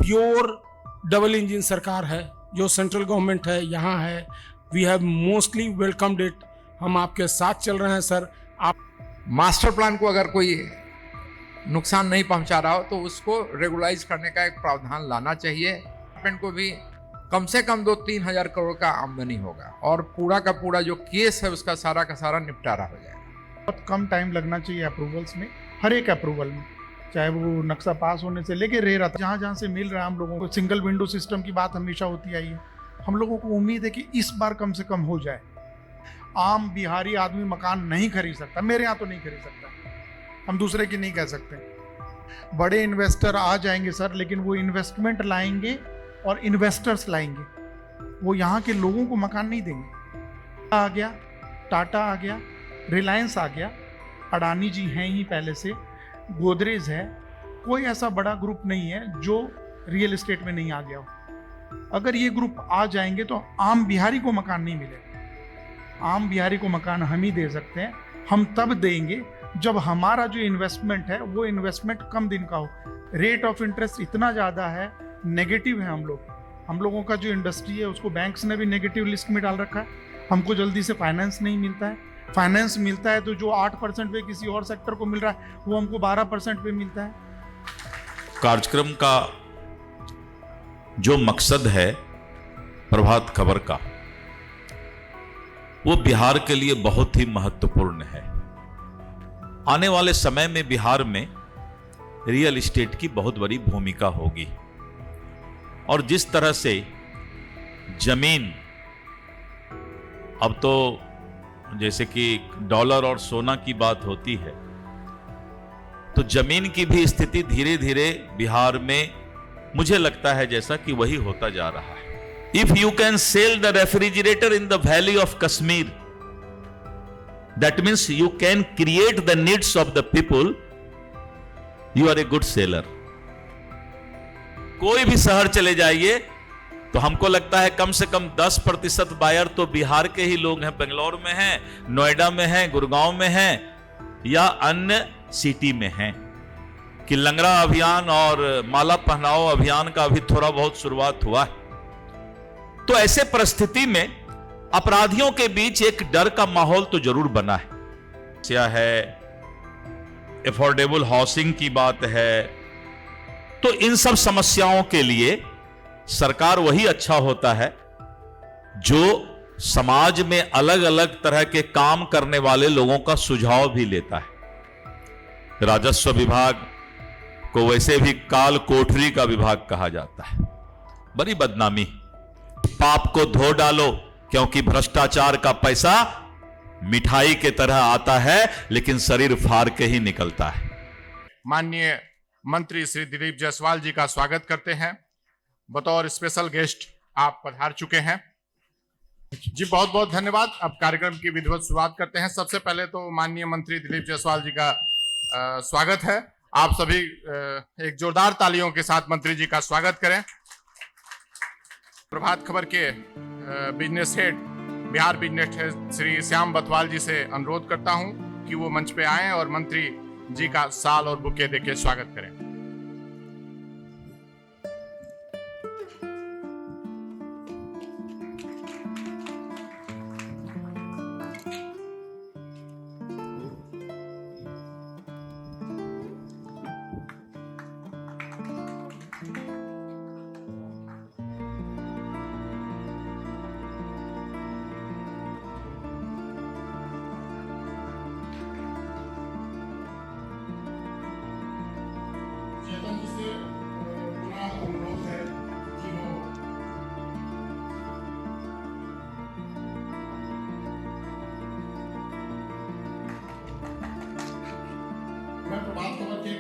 Pure double engine सरकार है जो सेंट्रल गवर्नमेंट है, यहाँ है। We have mostly welcomed it. हम आपके साथ चल रहे हैं सर। आप मास्टर प्लान को अगर कोई नुकसान नहीं पहुंचा रहा हो तो उसको रेगुलाइज करने का एक प्रावधान लाना चाहिए। गवर्नमेंट को भी कम से कम 2-3 हजार करोड़ का आमदनी होगा और पूरा का पूरा जो केस है उसका सारा का सारा निपटारा हो जाएगा। बहुत कम टाइम लगना चाहिए अप्रूवल्स में, हर एक अप्रूवल में, चाहे वो नक्शा पास होने से लेके रेरा तक, जहाँ जहाँ से मिल रहा है हम लोगों को। सिंगल विंडो सिस्टम की बात हमेशा होती आई है। हम लोगों को उम्मीद है कि इस बार कम से कम हो जाए। आम बिहारी आदमी मकान नहीं खरीद सकता, मेरे यहाँ तो नहीं खरीद सकता, हम दूसरे की नहीं कह सकते। बड़े इन्वेस्टर आ जाएंगे सर, लेकिन वो इन्वेस्टमेंट लाएंगे और इन्वेस्टर्स लाएंगे, वो यहाँ के लोगों को मकान नहीं देंगे। आ गया टाटा, आ गया रिलायंस, आ गया अडानी जी हैं ही पहले से, गोदरेज है। कोई ऐसा बड़ा ग्रुप नहीं है जो रियल एस्टेट में नहीं आ गया हो। अगर ये ग्रुप आ जाएंगे तो आम बिहारी को मकान नहीं मिलेगा। आम बिहारी को मकान हम ही दे सकते हैं। हम तब देंगे जब हमारा जो इन्वेस्टमेंट है वो इन्वेस्टमेंट कम दिन का हो। रेट ऑफ इंटरेस्ट इतना ज़्यादा है, नेगेटिव है। हम लोगों का जो इंडस्ट्री है उसको बैंक्स ने भी नेगेटिव लिस्ट में डाल रखा है। हमको जल्दी से फाइनेंस नहीं मिलता है। फाइनेंस मिलता है तो जो 8% पे किसी और सेक्टर को मिल रहा है वो हमको 12% पे मिलता है। कार्यक्रम का जो मकसद है प्रभात खबर का, वो बिहार के लिए बहुत ही महत्वपूर्ण है। आने वाले समय में बिहार में रियल एस्टेट की बहुत बड़ी भूमिका होगी और जिस तरह से जमीन, अब तो जैसे कि डॉलर और सोना की बात होती है, तो जमीन की भी स्थिति धीरे धीरे बिहार में मुझे लगता है जैसा कि वही होता जा रहा है। If you can sell the refrigerator in the valley of Kashmir, that means you can create the needs of the people, you are a good seller. कोई भी शहर चले जाइए तो हमको लगता है कम से कम 10% बायर तो बिहार के ही लोग हैं। बेंगलोर में हैं, नोएडा में हैं, गुड़गांव में हैं या अन्य सिटी में हैं। कि लंगड़ा अभियान और माला पहनाओ अभियान का अभी थोड़ा बहुत शुरुआत हुआ है। तो ऐसे परिस्थिति में अपराधियों के बीच एक डर का माहौल तो जरूर बना है। क्या है, अफोर्डेबल हाउसिंग की बात है। तो इन सब समस्याओं के लिए सरकार वही अच्छा होता है जो समाज में अलग अलग तरह के काम करने वाले लोगों का सुझाव भी लेता है। राजस्व विभाग को वैसे भी काल कोठरी का विभाग कहा जाता है। बड़ी बदनामी। पाप को धो डालो, क्योंकि भ्रष्टाचार का पैसा मिठाई के तरह आता है लेकिन शरीर फाड़ के ही निकलता है। माननीय मंत्री श्री दिलीप जायसवाल जी का स्वागत करते हैं। बतौर स्पेशल गेस्ट आप पधार चुके हैं जी, बहुत बहुत धन्यवाद। अब कार्यक्रम की विधिवत शुरुआत करते हैं। सबसे पहले तो माननीय मंत्री दिलीप जायसवाल जी का स्वागत है। आप सभी एक जोरदार तालियों के साथ मंत्री जी का स्वागत करें। प्रभात खबर के business head, Bihar business head Shri Shyam Bathwal ji से अनुरोध करता हूं कि वो मंच पे आएं और मंत्री जी का साल और बुके देके स्वागत करें।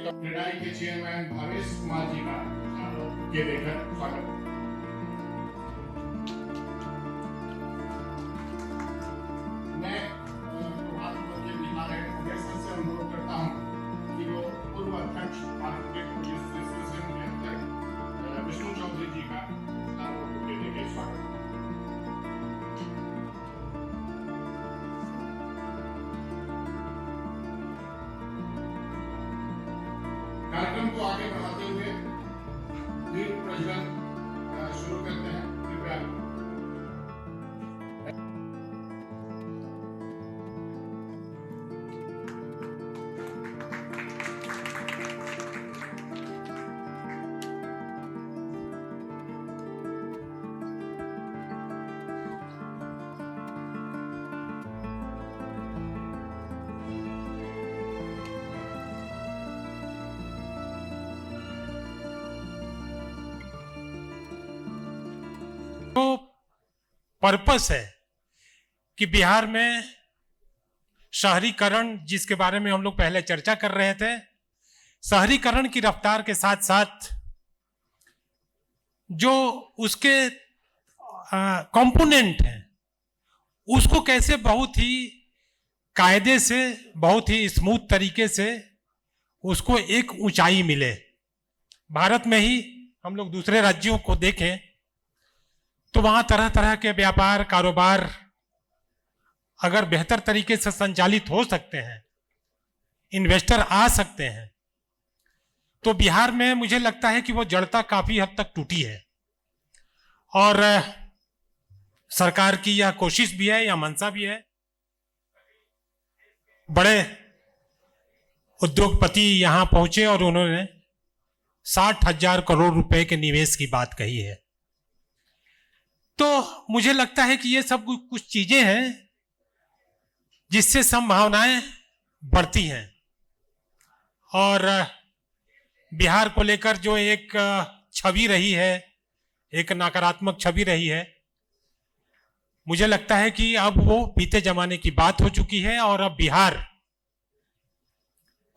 क्रीडाई के चेयरमैन भावेश कुमार जी का के देकर स्वागत। मैं प्रभात खबर के बिहार एडवोकेट से अनुरोध करता हूं कि वो पूर्व अध्यक्ष भारत के पुलिस एसोसिएशन के अध्यक्ष विष्णु चौधरी जी का के देकर स्वागत। कार्यक्रम को आगे बढ़ाते हुए शुरू करते हैं कृपया। तो पर्पस है कि बिहार में शहरीकरण, जिसके बारे में हम लोग पहले चर्चा कर रहे थे, शहरीकरण की रफ्तार के साथ साथ जो उसके कंपोनेंट हैं उसको कैसे बहुत ही कायदे से, बहुत ही स्मूथ तरीके से उसको एक ऊंचाई मिले। भारत में ही हम लोग दूसरे राज्यों को देखें तो वहां तरह तरह के व्यापार कारोबार अगर बेहतर तरीके से संचालित हो सकते हैं, इन्वेस्टर आ सकते हैं, तो बिहार में मुझे लगता है कि वो जड़ता काफी हद तक टूटी है। और सरकार की यह कोशिश भी है या मंशा भी है। बड़े उद्योगपति यहां पहुंचे और उन्होंने 60,000 करोड़ रुपए के निवेश की बात कही है। तो मुझे लगता है कि ये सब कुछ चीजें हैं जिससे संभावनाएं बढ़ती हैं। और बिहार को लेकर जो एक छवि रही है, एक नकारात्मक छवि रही है, मुझे लगता है कि अब वो बीते जमाने की बात हो चुकी है। और अब बिहार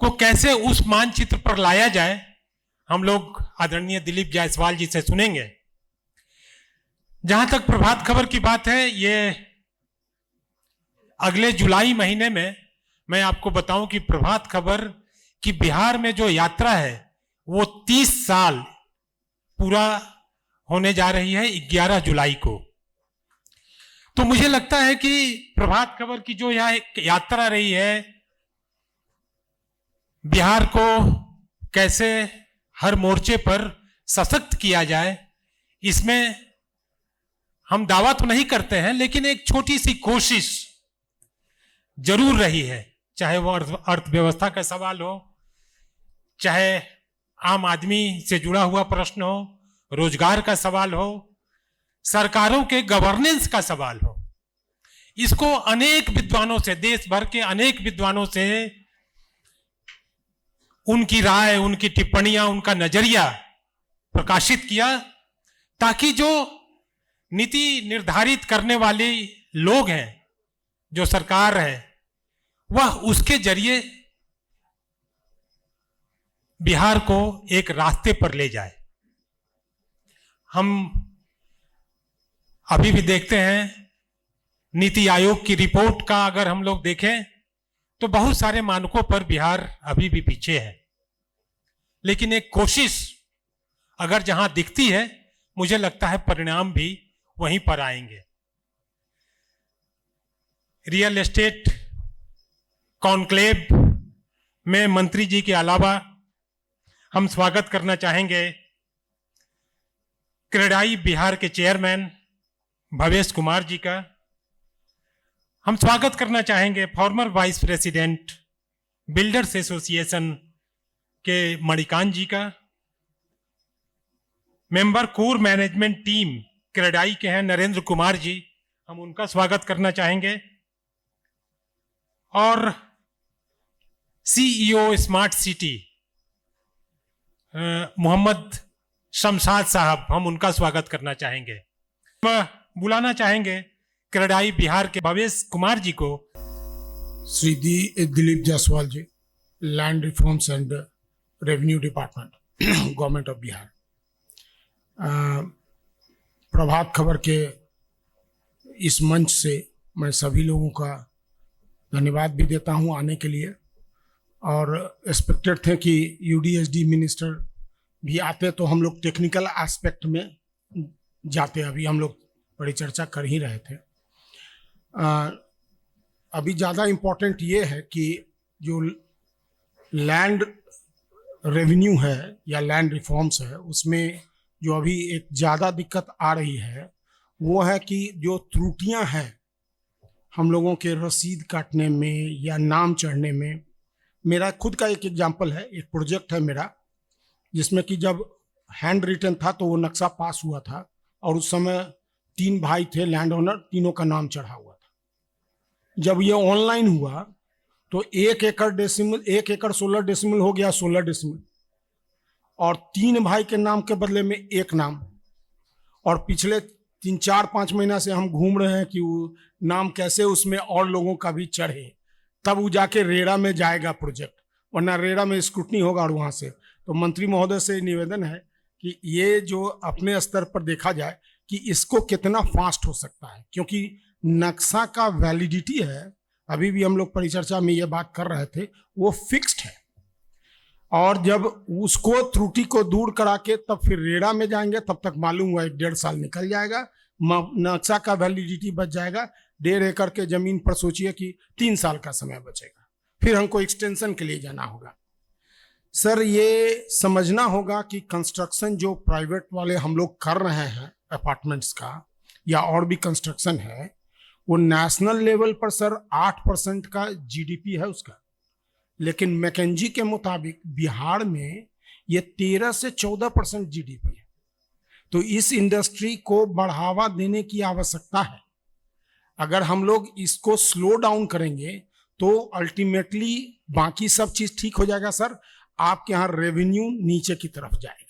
को कैसे उस मानचित्र पर लाया जाए, हम लोग आदरणीय दिलीप जायसवाल जी से सुनेंगे। जहां तक प्रभात खबर की बात है, ये अगले जुलाई महीने में मैं आपको बताऊं कि प्रभात खबर की बिहार में जो यात्रा है वो 30 साल पूरा होने जा रही है 11 जुलाई को। तो मुझे लगता है कि प्रभात खबर की जो यह एक यात्रा रही है, बिहार को कैसे हर मोर्चे पर सशक्त किया जाए, इसमें हम दावा तो नहीं करते हैं, लेकिन एक छोटी सी कोशिश जरूर रही है। चाहे वो अर्थव्यवस्था का सवाल हो, चाहे आम आदमी से जुड़ा हुआ प्रश्न हो, रोजगार का सवाल हो, सरकारों के गवर्नेंस का सवाल हो, इसको अनेक विद्वानों से, देश भर के अनेक विद्वानों से उनकी राय, उनकी टिप्पणियां, उनका नजरिया प्रकाशित किया, ताकि जो नीति निर्धारित करने वाले लोग हैं, जो सरकार है, वह उसके जरिए बिहार को एक रास्ते पर ले जाए। हम अभी भी देखते हैं, नीति आयोग की रिपोर्ट का अगर हम लोग देखें तो बहुत सारे मानकों पर बिहार अभी भी पीछे है। लेकिन एक कोशिश अगर जहां दिखती है, मुझे लगता है परिणाम भी वहीं पर आएंगे। रियल एस्टेट कॉन्क्लेव में मंत्री जी के अलावा हम स्वागत करना चाहेंगे क्रेडाई बिहार के चेयरमैन भवेश कुमार जी का। हम स्वागत करना चाहेंगे former vice president builders association के मणिकांत जी का। Member core management team CREDAI के हैं नरेंद्र कुमार जी, हम उनका स्वागत करना चाहेंगे। और CEO smart city Mohammad Shamshad sahab, हम उनका स्वागत करना चाहेंगे। बुलाना चाहेंगे क्रेडाई बिहार के भवेश कुमार जी को। Shri Dilip Jaiswal ji, land reforms and revenue department, government of Bihar. Prabhat Khabar के इस मंच से मैं सभी लोगों का धन्यवाद भी देता हूं आने के लिए। और एक्सपेक्टेड थे कि यूडीएसडी मिनिस्टर भी आते तो हम लोग टेक्निकल एस्पेक्ट में जाते। अभी हम लोग बड़ी चर्चा कर ही रहे थे। अभी ज़्यादा इम्पोर्टेंट ये है कि जो लैंड रेवेन्यू है या लैंड रिफॉर्म्स है, उसमें जो अभी एक ज़्यादा दिक्कत आ रही है वो है कि जो त्रुटियां हैं हम लोगों के रसीद काटने में या नाम चढ़ने में। मेरा खुद का एक एग्जाम्पल है, एक प्रोजेक्ट है मेरा जिसमें कि जब हैंड रिटन था तो वो नक्शा पास हुआ था और उस समय 3 भाई थे लैंड ओनर, तीनों का नाम चढ़ा हुआ था। जब ये ऑनलाइन हुआ तो 1 एकड़ 16 डेसिमल हो गया 16 डेसिमल, और 3 भाई के नाम के बदले में 1 नाम। और पिछले 3-4-5 महीना से हम घूम रहे हैं कि वो नाम कैसे उसमें और लोगों का भी चढ़े, तब वो जाके रेरा में जाएगा प्रोजेक्ट, वरना रेरा में स्क्रूटनी होगा। और वहाँ से तो मंत्री महोदय से निवेदन है कि ये जो अपने स्तर पर देखा जाए कि इसको कितना फास्ट हो सकता है, क्योंकि नक्शा का वैलिडिटी है, अभी भी हम लोग परिचर्चा में ये बात कर रहे थे, वो फिक्स्ड है। और जब उसको त्रुटि को दूर करा के तब फिर रेरा में जाएंगे, तब तक मालूम हुआ 1-1.5 साल निकल जाएगा, नक्शा का वैलिडिटी बच जाएगा। 1.5 एकड़ के जमीन पर सोचिए कि 3 साल का समय बचेगा, फिर हमको एक्सटेंशन के लिए जाना होगा। सर ये समझना होगा कि कंस्ट्रक्शन जो प्राइवेट वाले हम लोग कर रहे हैं अपार्टमेंट्स का या और भी कंस्ट्रक्शन है, वो नेशनल लेवल पर सर 8% का जीडीपी है उसका, लेकिन मैकेंजी के मुताबिक बिहार में ये 13 से 14% जीडीपी है। तो इस इंडस्ट्री को बढ़ावा देने की आवश्यकता है। अगर हम लोग इसको स्लो डाउन करेंगे तो अल्टीमेटली बाकी सब चीज ठीक हो जाएगा सर, आपके यहाँ रेवेन्यू नीचे की तरफ जाएगा।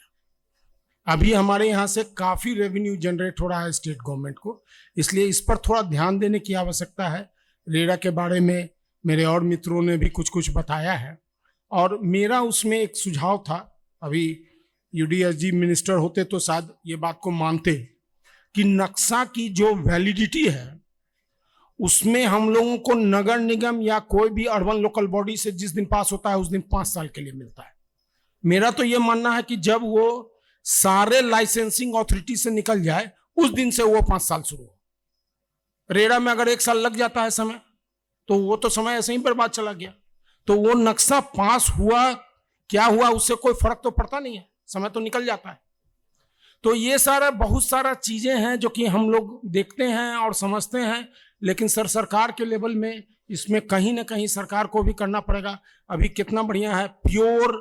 अभी हमारे यहाँ से काफी रेवेन्यू जनरेट हो रहा है स्टेट गवर्नमेंट को, इसलिए इस पर थोड़ा ध्यान देने की आवश्यकता है। रेरा के बारे में मेरे और मित्रों ने भी कुछ कुछ बताया है, और मेरा उसमें एक सुझाव था, अभी यूडीएसजी मिनिस्टर होते तो शायद ये बात को मानते कि नक्शा की जो वैलिडिटी है उसमें हम लोगों को नगर निगम या कोई भी अर्बन लोकल बॉडी से जिस दिन पास होता है उस दिन 5 साल के लिए मिलता है। मेरा तो ये मानना है कि जब वो सारे लाइसेंसिंग अथॉरिटी से निकल जाए उस दिन से वो 5 साल शुरू हो। रेरा में अगर 1 साल लग जाता है समय तो वो तो समय ऐसे ही बर्बाद चला गया। तो वो नक्शा पास हुआ क्या हुआ उससे कोई फर्क तो पड़ता नहीं है, समय तो निकल जाता है। तो ये सारा बहुत सारा चीजें हैं जो कि हम लोग देखते हैं और समझते हैं, लेकिन सर सरकार के लेवल में इसमें कहीं ना कहीं सरकार को भी करना पड़ेगा। अभी कितना बढ़िया है, प्योर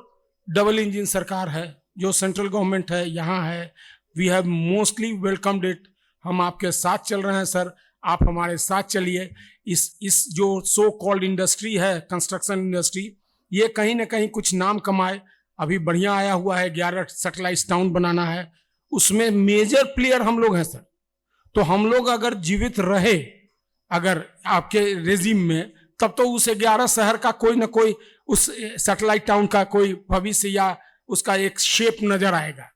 डबल इंजन सरकार है जो सेंट्रल गवर्नमेंट है यहाँ है। We have mostly welcomed it. हम आपके साथ चल रहे हैं सर, आप हमारे साथ चलिए। इस जो सो कॉल्ड इंडस्ट्री है कंस्ट्रक्शन इंडस्ट्री, ये कहीं ना कहीं कुछ नाम कमाए। अभी बढ़िया आया हुआ है 11 सैटेलाइट टाउन बनाना है, उसमें मेजर प्लेयर हम लोग हैं सर। तो हम लोग अगर जीवित रहे अगर आपके रेजिम में, तब तो उस 11 शहर का कोई ना कोई उस सैटेलाइट टाउन का कोई भविष्य या उसका एक शेप नजर आएगा।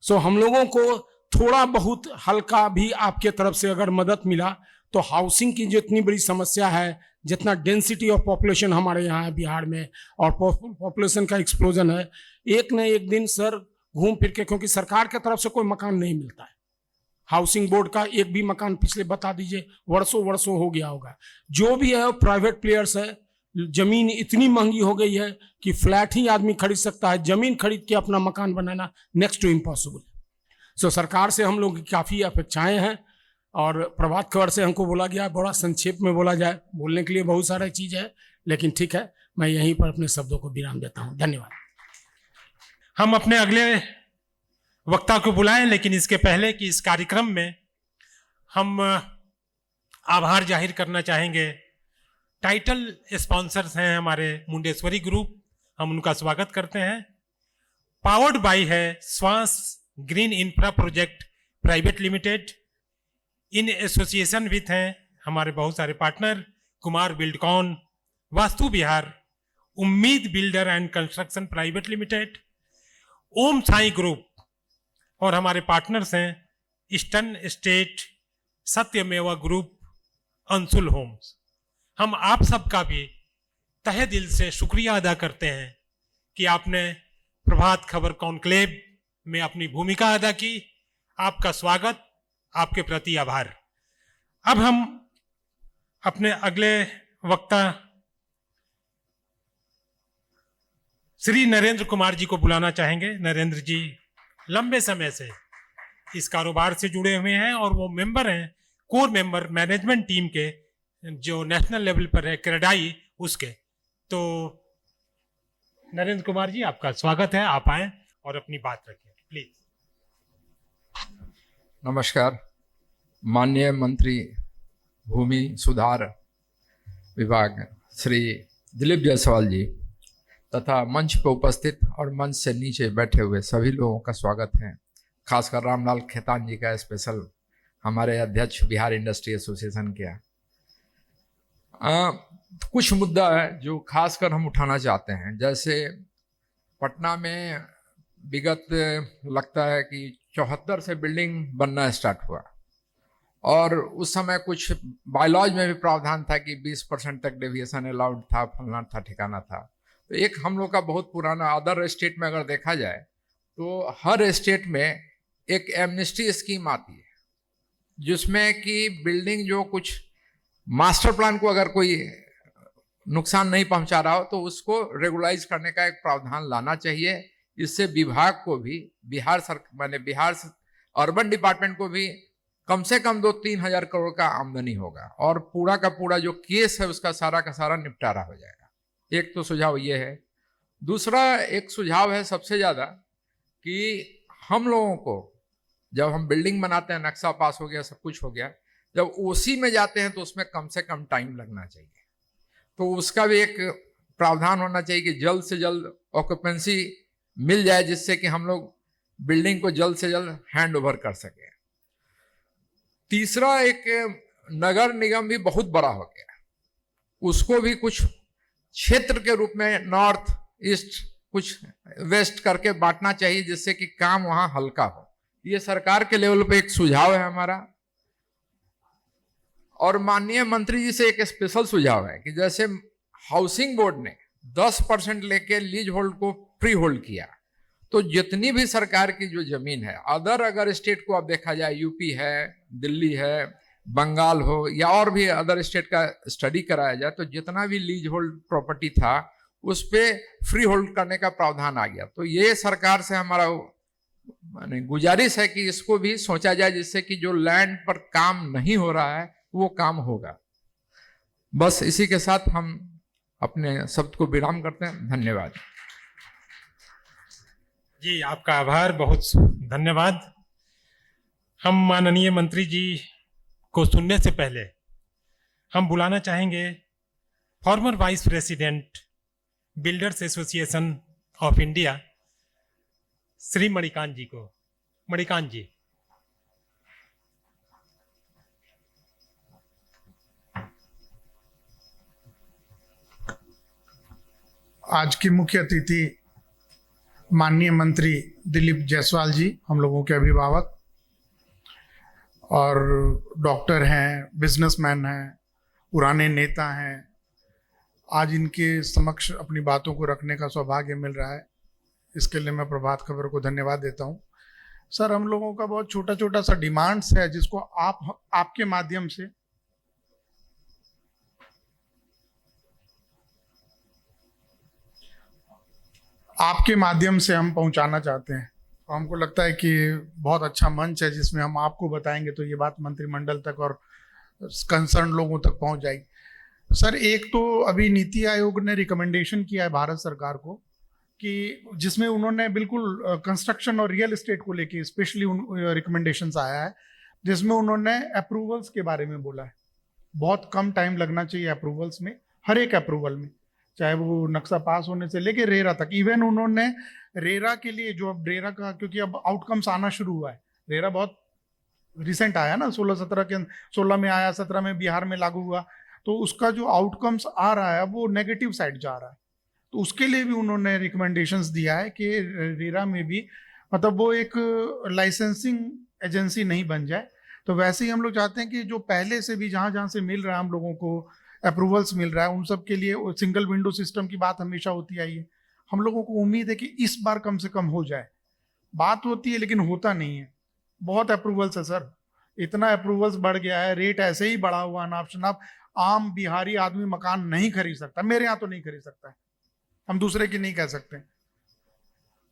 सो हम लोगों को थोड़ा बहुत हल्का भी आपके तरफ से अगर मदद मिला तो हाउसिंग की जितनी बड़ी समस्या है, जितना डेंसिटी ऑफ पॉपुलेशन हमारे यहाँ है बिहार में और पॉपुलेशन का एक्सप्लोजन है, एक न एक दिन सर घूम फिर के, क्योंकि सरकार की तरफ से कोई मकान नहीं मिलता है, हाउसिंग बोर्ड का एक भी मकान पिछले बता दीजिए वर्षों वर्षों हो गया होगा। जो भी है प्राइवेट प्लेयर्स है, जमीन इतनी महंगी हो गई है कि फ्लैट ही आदमी खरीद सकता है, जमीन खरीद के अपना मकान बनाना नेक्स्ट टू इम्पॉसिबल। सो सरकार से हम लोग की काफ़ी अपेक्षाएं हैं, और प्रभात खबर से हमको बोला गया बड़ा संक्षेप में बोला जाए, बोलने के लिए बहुत सारा चीज़ है, लेकिन ठीक है मैं यहीं पर अपने शब्दों को विराम देता हूँ। धन्यवाद। हम अपने अगले वक्ता को बुलाएं, लेकिन इसके पहले कि इस कार्यक्रम में हम आभार जाहिर करना चाहेंगे। टाइटल स्पॉन्सर्स हैं हमारे मुंडेश्वरी ग्रुप, हम उनका स्वागत करते हैं। पावर्ड बाय है Shwas green infra project private limited. In association with हैं हमारे बहुत सारे partner, Kumar Buildcon, Vastu Vihar, Ummeed builder and construction private limited, Om Sai group, और हमारे पार्टनर्स हैं eastern state, Satyameva group, Anshul homes. हम आप सबका भी तहे दिल से शुक्रिया अदा करते हैं कि आपने प्रभात खबर कॉन्क्लेव में अपनी भूमिका अदा की। आपका स्वागत, आपके प्रति आभार। अब हम अपने अगले वक्ता श्री नरेंद्र कुमार जी को बुलाना चाहेंगे। नरेंद्र जी लंबे समय से इस कारोबार से जुड़े हुए हैं और वो मेंबर हैं, कोर मेंबर मैनेजमेंट टीम के, जो नेशनल लेवल पर है क्रेडाई उसके। तो नरेंद्र कुमार जी, आपका स्वागत है, आप आए और अपनी बात रखें प्लीज। नमस्कार। माननीय मंत्री भूमि सुधार विभाग श्री दिलीप जायसवाल जी तथा मंच पर उपस्थित और मंच से नीचे बैठे हुए सभी लोगों का स्वागत है। खासकर रामलाल खेतान जी का स्पेशल, हमारे अध्यक्ष बिहार इंडस्ट्री एसोसिएशन के। कुछ मुद्दा है जो खासकर हम उठाना चाहते हैं। जैसे पटना में विगत लगता है कि 74 से बिल्डिंग बनना स्टार्ट हुआ और उस समय कुछ बायलॉज में भी प्रावधान था कि 20% तक डेविएशन अलाउड था, फलना था, ठिकाना था। तो एक हम लोग का बहुत पुराना, अदर स्टेट में अगर देखा जाए तो हर स्टेट में एक एमनेस्टी स्कीम आती है जिसमें कि बिल्डिंग जो कुछ मास्टर प्लान को अगर कोई नुकसान नहीं पहुंचा रहा हो तो उसको रेगुलाइज करने का एक प्रावधान लाना चाहिए। इससे विभाग को भी, बिहार अर्बन डिपार्टमेंट को भी कम से कम 2-3 हजार करोड़ का आमदनी होगा और पूरा का पूरा जो केस है उसका सारा का सारा निपटारा हो जाएगा। एक तो सुझाव ये है। दूसरा एक सुझाव है सबसे ज़्यादा कि हम लोगों को जब हम बिल्डिंग बनाते हैं, नक्शा पास हो गया, सब कुछ हो गया, जब ओसी में जाते हैं तो उसमें कम से कम टाइम लगना चाहिए। तो उसका भी एक प्रावधान होना चाहिए कि जल्द से जल्द ऑक्यूपेंसी मिल जाए जिससे कि हम लोग बिल्डिंग को जल्द से जल्द हैंड ओवर कर सकें। तीसरा, एक नगर निगम भी बहुत बड़ा हो गया, उसको भी कुछ क्षेत्र के रूप में नॉर्थ ईस्ट कुछ वेस्ट करके बांटना चाहिए जिससे कि काम वहां हल्का हो। ये सरकार के लेवल पे एक सुझाव है हमारा। और माननीय मंत्री जी से एक स्पेशल सुझाव है कि जैसे हाउसिंग बोर्ड ने 10% लेके लीज होल्ड को फ्री होल्ड किया, तो जितनी भी सरकार की जो जमीन है, अदर अगर स्टेट को अब देखा जाए, यूपी है, दिल्ली है, बंगाल हो या और भी अदर स्टेट का स्टडी कराया जाए, तो जितना भी लीज होल्ड प्रॉपर्टी था उस पे फ्री होल्ड करने का प्रावधान आ गया। तो ये सरकार से हमारा गुजारिश है कि इसको भी सोचा जाए जिससे कि जो लैंड पर काम नहीं हो रहा है वो काम होगा। बस इसी के साथ हम अपने शब्द को विराम करते हैं। धन्यवाद जी, आपका आभार, बहुत धन्यवाद। हम माननीय मंत्री जी को सुनने से पहले हम बुलाना चाहेंगे former vice president builders association of India Shri Manikant ji को। मणिकांत जी। आज की मुख्य अतिथि माननीय मंत्री दिलीप जायसवाल जी, हम लोगों के अभिभावक और डॉक्टर हैं, बिजनेसमैन हैं, पुराने नेता हैं। आज इनके समक्ष अपनी बातों को रखने का सौभाग्य मिल रहा है, इसके लिए मैं प्रभात खबर को धन्यवाद देता हूं। सर, हम लोगों का बहुत छोटा छोटा सा डिमांड्स है जिसको आपके माध्यम से हम पहुंचाना चाहते हैं। तो हमको लगता है कि बहुत अच्छा मंच है जिसमें हम आपको बताएंगे तो ये बात मंत्रिमंडल तक और कंसर्न लोगों तक पहुंच जाएगी। सर, एक तो अभी नीति आयोग ने रिकमेंडेशन किया है भारत सरकार को कि जिसमें उन्होंने बिल्कुल कंस्ट्रक्शन और रियल एस्टेट को लेके स्पेशली रिकमेंडेशंस आया है, जिसमें उन्होंने अप्रूवल्स के बारे में बोला है। बहुत कम टाइम लगना चाहिए अप्रूवल्स में, हर एक अप्रूवल में, चाहे वो नक्शा पास होने से लेके रेरा तक। इवन उन्होंने रेरा के लिए जो अब रेरा का, क्योंकि अब आउटकम्स आना शुरू हुआ है, रेरा बहुत रिसेंट आया ना, 16 में आया, 17 में बिहार में लागू हुआ, तो उसका जो आउटकम्स आ रहा है वो नेगेटिव साइड जा रहा है। तो उसके लिए भी उन्होंने रिकमेंडेशंस दिया है कि रेरा में भी मतलब वो एक लाइसेंसिंग एजेंसी नहीं बन जाए। तो वैसे ही हम लोग चाहते हैं कि जो पहले से भी जहाँ जहाँ से मिल रहा है हम लोगों को अप्रूवल्स मिल रहा है, उन सब के लिए सिंगल विंडो सिस्टम की बात हमेशा होती आई है। हम लोगों को उम्मीद है कि इस बार कम से कम हो जाए। बात होती है लेकिन होता नहीं है। बहुत अप्रूवल्स है सर, इतना अप्रूवल्स बढ़ गया है, रेट ऐसे ही बढ़ा हुआ नाप शनाप। आम बिहारी आदमी मकान नहीं खरीद सकता, मेरे यहाँ तो नहीं खरीद सकता है, हम दूसरे की नहीं कह सकते।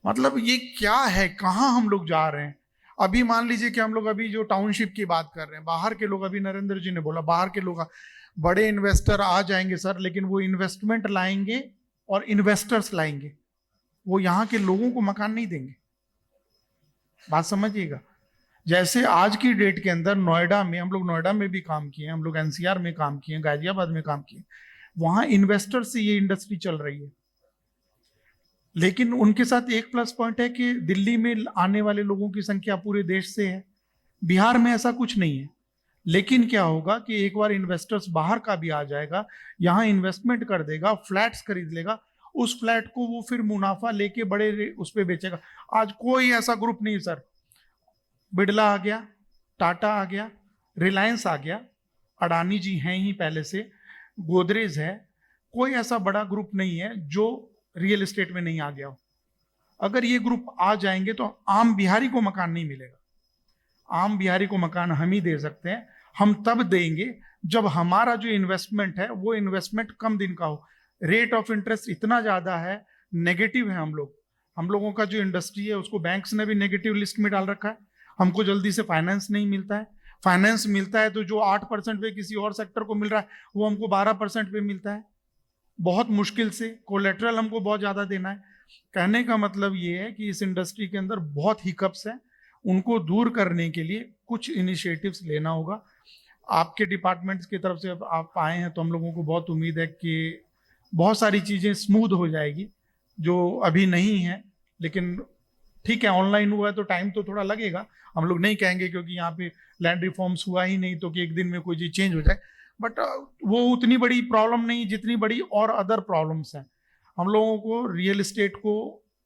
मतलब ये क्या है, कहाँ हम लोग जा रहे हैं? अभी मान लीजिए कि हम लोग अभी जो टाउनशिप की बात कर रहे हैं, बाहर के लोग, अभी नरेंद्र जी ने बोला बाहर के लोग, बड़े इन्वेस्टर आ जाएंगे सर, लेकिन वो इन्वेस्टमेंट लाएंगे और इन्वेस्टर्स लाएंगे, वो यहाँ के लोगों को मकान नहीं देंगे। बात समझिएगा। जैसे आज की डेट के अंदर नोएडा में, हम लोग नोएडा में भी काम किए, हम लोग एनसीआर में काम किए, गाजियाबाद में काम किए, वहां इन्वेस्टर से ये इंडस्ट्री चल रही है। लेकिन उनके साथ एक प्लस पॉइंट है कि दिल्ली में आने वाले लोगों की संख्या पूरे देश से है, बिहार में ऐसा कुछ नहीं है। लेकिन क्या होगा कि एक बार इन्वेस्टर्स बाहर का भी आ जाएगा, यहाँ इन्वेस्टमेंट कर देगा, फ्लैट्स खरीद लेगा, उस फ्लैट को वो फिर मुनाफा लेके बड़े उस पर बेचेगा। आज कोई ऐसा ग्रुप नहीं सर, बिड़ला आ गया, टाटा आ गया, रिलायंस आ गया, अडानी जी हैं ही पहले से, गोदरेज है, कोई ऐसा बड़ा ग्रुप नहीं है जो रियल एस्टेट में नहीं आ गया हो। अगर ये ग्रुप आ जाएंगे तो आम बिहारी को मकान नहीं मिलेगा। आम बिहारी को मकान हम ही दे सकते हैं। हम तब देंगे जब हमारा जो इन्वेस्टमेंट है वो इन्वेस्टमेंट कम दिन का हो। रेट ऑफ इंटरेस्ट इतना ज़्यादा है, नेगेटिव है। हम लोगों का जो इंडस्ट्री है उसको बैंक्स ने भी नेगेटिव लिस्ट में डाल रखा है। हमको जल्दी से फाइनेंस नहीं मिलता है। फाइनेंस मिलता है तो जो 8% पे किसी और सेक्टर को मिल रहा है वो हमको 12% पे मिलता है, बहुत मुश्किल से। कोलेटरल हमको बहुत ज़्यादा देना है। कहने का मतलब ये है कि इस इंडस्ट्री के अंदर बहुत हिकअप्स हैं, उनको दूर करने के लिए कुछ इनिशिएटिव्स लेना होगा। आपके डिपार्टमेंट्स की तरफ से आप आए हैं तो हम लोगों को बहुत उम्मीद है कि बहुत सारी चीज़ें स्मूथ हो जाएगी जो अभी नहीं है। लेकिन ठीक है, ऑनलाइन हुआ है तो टाइम तो थोड़ा लगेगा, हम लोग नहीं कहेंगे, क्योंकि यहाँ पे लैंड रिफॉर्म्स हुआ ही नहीं तो कि एक दिन में कोई चीज़ चेंज हो जाए। बट वो उतनी बड़ी प्रॉब्लम नहीं जितनी बड़ी और अदर प्रॉब्लम्स हैं। हम लोगों को रियल एस्टेट को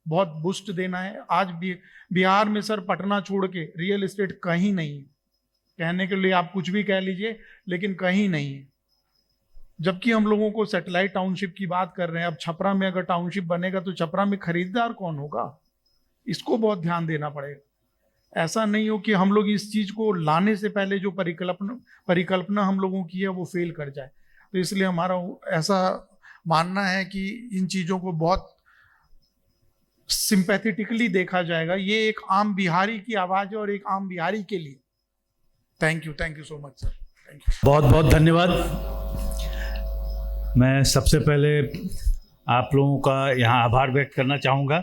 बहुत बूस्ट देना है। आज भी बिहार में सर पटना छोड़ के रियल एस्टेट कहीं नहीं है। कहने के लिए आप कुछ भी कह लीजिए, लेकिन कहीं नहीं है। जबकि हम लोगों को सैटेलाइट टाउनशिप की बात कर रहे हैं। अब छपरा में अगर टाउनशिप बनेगा तो छपरा में खरीदार कौन होगा, इसको बहुत ध्यान देना पड़ेगा। ऐसा नहीं हो कि हम लोग इस चीज को लाने से पहले जो परिकल्पना हम लोगों की है वो फेल कर जाए। तो इसलिए हमारा ऐसा मानना है कि इन चीजों को बहुत सिंपैथेटिकली देखा जाएगा। ये एक आम बिहारी की आवाज है और एक आम बिहारी के लिए। Thank you so much sir. Thank you. बहुत बहुत धन्यवाद। मैं सबसे पहले आप लोगों का यहाँ आभार व्यक्त करना चाहूँगा,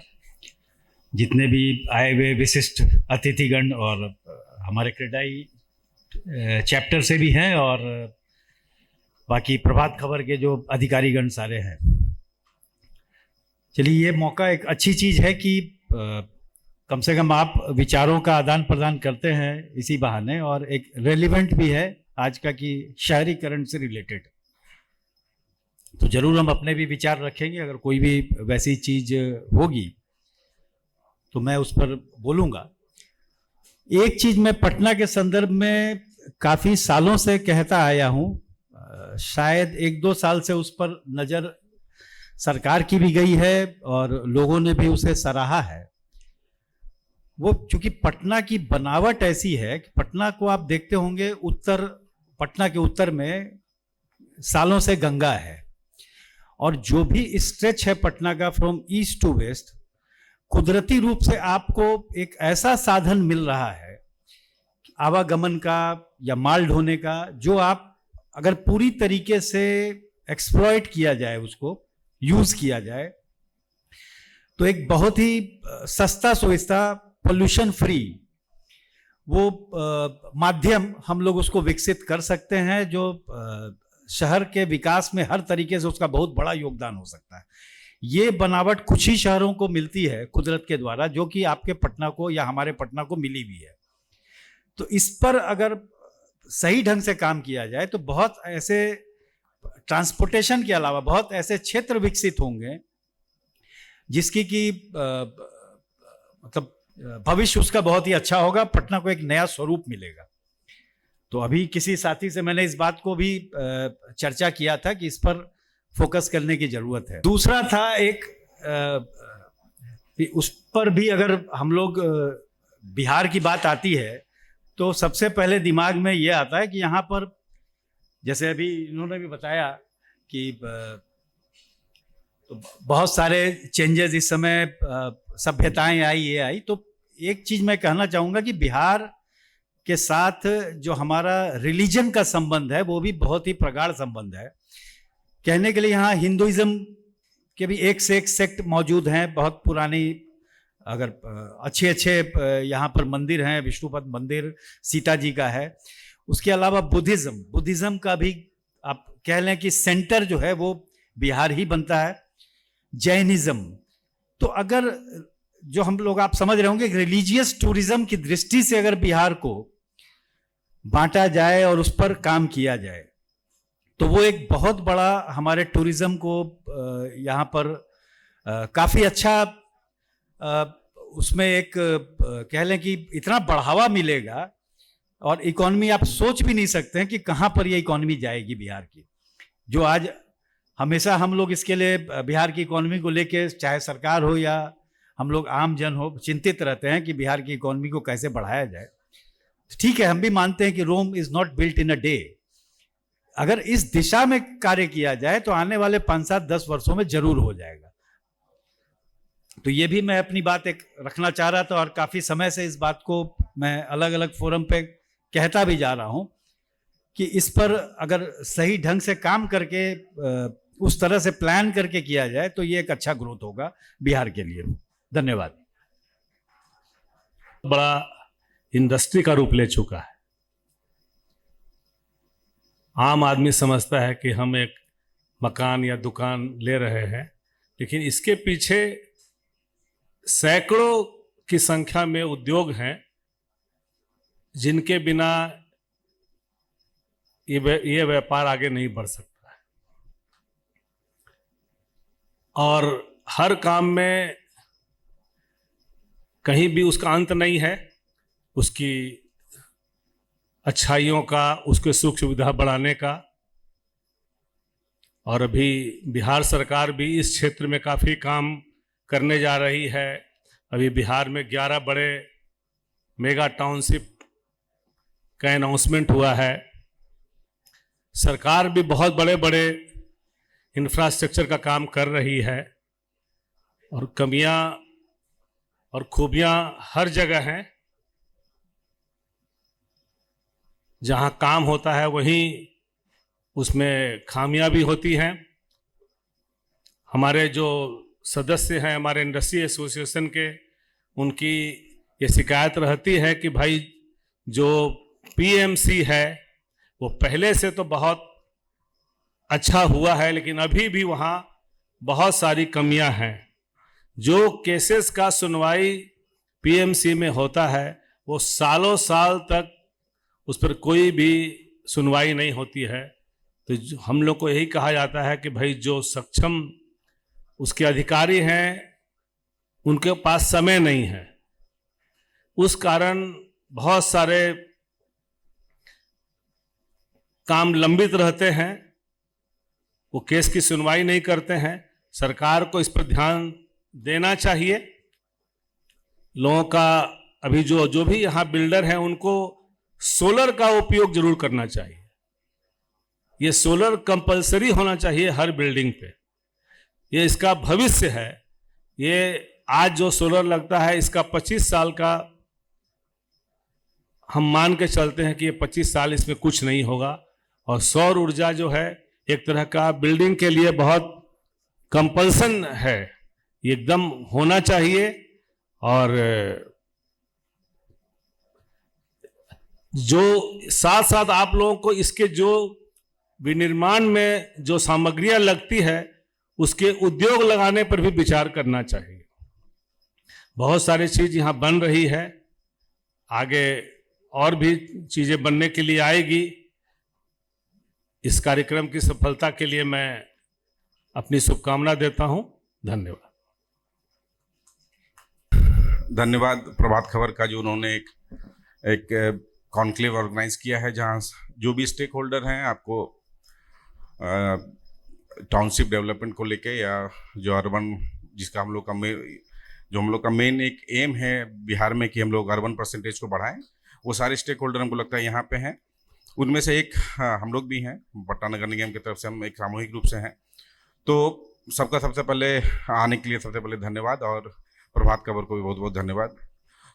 जितने भी आए हुए विशिष्ट अतिथिगण और हमारे क्रेडाई चैप्टर से भी हैं और बाकी प्रभात खबर के जो अधिकारीगण सारे हैं। चलिए, ये मौका एक अच्छी चीज़ है कि कम से कम आप विचारों का आदान प्रदान करते हैं इसी बहाने, और एक रेलिवेंट भी है आज का कि शहरीकरण से रिलेटेड। तो जरूर हम अपने भी विचार रखेंगे। अगर कोई भी वैसी चीज़ होगी तो मैं उस पर बोलूँगा। एक चीज़ मैं पटना के संदर्भ में काफ़ी सालों से कहता आया हूँ, शायद 1-2 साल से उस पर नज़र सरकार की भी गई है और लोगों ने भी उसे सराहा है। वो चूंकि पटना की बनावट ऐसी है कि पटना को आप देखते होंगे, पटना के उत्तर में सालों से गंगा है, और जो भी स्ट्रेच है पटना का फ्रॉम ईस्ट टू वेस्ट, कुदरती रूप से आपको एक ऐसा साधन मिल रहा है आवागमन का या माल ढोने का, जो आप अगर पूरी तरीके से एक्सप्लॉइट किया जाए, उसको यूज किया जाए, तो एक बहुत ही सस्ता सोस्ता पोल्यूशन फ्री वो माध्यम हम लोग उसको विकसित कर सकते हैं, जो शहर के विकास में हर तरीके से उसका बहुत बड़ा योगदान हो सकता है। ये बनावट कुछ ही शहरों को मिलती है कुदरत के द्वारा, जो कि आपके पटना को या हमारे पटना को मिली भी है। तो इस पर अगर सही ढंग से काम किया जाए तो बहुत ऐसे ट्रांसपोर्टेशन के अलावा बहुत ऐसे क्षेत्र विकसित होंगे जिसकी कि मतलब भविष्य उसका बहुत ही अच्छा होगा, पटना को एक नया स्वरूप मिलेगा। तो अभी किसी साथी से मैंने इस बात को भी चर्चा किया था कि इस पर फोकस करने की जरूरत है। दूसरा था एक उस पर भी अगर हम लोग बिहार की बात आती है तो सबसे पहले दिमाग में ये आता है कि यहाँ पर, जैसे अभी इन्होंने भी बताया कि तो बहुत सारे चेंजेस इस समय, सभ्यताएं आई, ये आई, तो एक चीज मैं कहना चाहूंगा कि बिहार के साथ जो हमारा रिलीजन का संबंध है वो भी बहुत ही प्रगाढ़ संबंध है। कहने के लिए यहाँ हिंदुइज्म के भी एक से एक सेक्ट मौजूद हैं, बहुत पुरानी, अगर अच्छे यहाँ पर मंदिर हैं, विष्णुपद मंदिर सीता जी का है। उसके अलावा बुद्धिज्म का भी आप कह लें कि सेंटर जो है वो बिहार ही बनता है। जैनिज्म, तो अगर जो हम लोग आप समझ रहे होंगे रिलीजियस टूरिज्म की दृष्टि से अगर बिहार को बांटा जाए और उस पर काम किया जाए तो वो एक बहुत बड़ा हमारे टूरिज्म को यहाँ पर काफ़ी अच्छा उसमें एक कह लें कि इतना बढ़ावा मिलेगा और इकोनॉमी आप सोच भी नहीं सकते हैं कि कहाँ पर ये इकोनॉमी जाएगी बिहार की। जो आज हमेशा हम लोग इसके लिए बिहार की इकोनॉमी को लेके, चाहे सरकार हो या हम लोग आम जन हो, चिंतित रहते हैं कि बिहार की इकोनॉमी को कैसे बढ़ाया जाए। ठीक है, हम भी मानते हैं कि Rome is not built in a day. अगर इस दिशा में कार्य किया जाए तो आने वाले 5, 7, 10 वर्षों में जरूर हो जाएगा। तो ये भी मैं अपनी बात एक रखना चाह रहा था और काफी समय से इस बात को मैं अलग अलग फोरम पे कहता भी जा रहा हूं कि इस पर अगर सही ढंग से काम करके उस तरह से प्लान करके किया जाए तो ये एक अच्छा ग्रोथ होगा बिहार के लिए। धन्यवाद। बड़ा इंडस्ट्री का रूप ले चुका है। आम आदमी समझता है कि हम एक मकान या दुकान ले रहे हैं, लेकिन इसके पीछे सैकड़ों की संख्या में उद्योग हैं जिनके बिना ये व्यापार आगे नहीं बढ़ सकता है। और हर काम में कहीं भी उसका अंत नहीं है, उसकी अच्छाइयों का, उसके सुख सुविधा बढ़ाने का। और अभी बिहार सरकार भी इस क्षेत्र में काफ़ी काम करने जा रही है। अभी बिहार में 11 बड़े मेगा टाउनशिप का अनाउंसमेंट हुआ है। सरकार भी बहुत बड़े बड़े इंफ्रास्ट्रक्चर का काम कर रही है और कमियां और खूबियां हर जगह हैं। जहां काम होता है वहीं उसमें खामियां भी होती हैं। हमारे जो सदस्य हैं हमारे इंडस्ट्री एसोसिएशन के, उनकी ये शिकायत रहती है कि भाई जो पीएमसी है वो पहले से तो बहुत अच्छा हुआ है, लेकिन अभी भी वहाँ बहुत सारी कमियां हैं। जो केसेस का सुनवाई पीएमसी में होता है वो सालों साल तक उस पर कोई भी सुनवाई नहीं होती है। तो हम लोग को यही कहा जाता है कि भाई जो सक्षम उसके अधिकारी हैं उनके पास समय नहीं है, उस कारण बहुत सारे काम लंबित रहते हैं, वो केस की सुनवाई नहीं करते हैं। सरकार को इस पर ध्यान देना चाहिए। लोगों का अभी जो भी यहाँ बिल्डर हैं उनको सोलर का उपयोग जरूर करना चाहिए। ये सोलर कंपलसरी होना चाहिए हर बिल्डिंग पे। ये इसका भविष्य है। ये आज जो सोलर लगता है इसका 25 साल का हम मान के चलते हैं कि ये 25 साल इसमें कुछ नहीं होगा। और सौर ऊर्जा जो है एक तरह का बिल्डिंग के लिए बहुत कंपल्सन है, ये एकदम होना चाहिए। और जो साथ साथ आप लोगों को इसके जो विनिर्माण में जो सामग्रियां लगती है उसके उद्योग लगाने पर भी विचार करना चाहिए। बहुत सारी चीज यहाँ बन रही है, आगे और भी चीजें बनने के लिए आएगी। इस कार्यक्रम की सफलता के लिए मैं अपनी शुभकामना देता हूं। धन्यवाद। धन्यवाद प्रभात खबर का जो उन्होंने एक कॉन्क्लेव ऑर्गेनाइज किया है जहां जो भी स्टेक होल्डर हैं आपको टाउनशिप डेवलपमेंट को लेके या जो अर्बन जिसका हम लोग का मेन एक एम है बिहार में कि हम लोग अर्बन परसेंटेज को बढ़ाएं, वो सारे स्टेक होल्डर हमको लगता है यहाँ पे हैं। उनमें से एक हम लोग भी हैं, पटना नगर निगम की तरफ से हम एक सामूहिक रूप से हैं। तो सबका सबसे पहले आने के लिए सबसे पहले धन्यवाद और प्रभात खबर को भी बहुत बहुत धन्यवाद।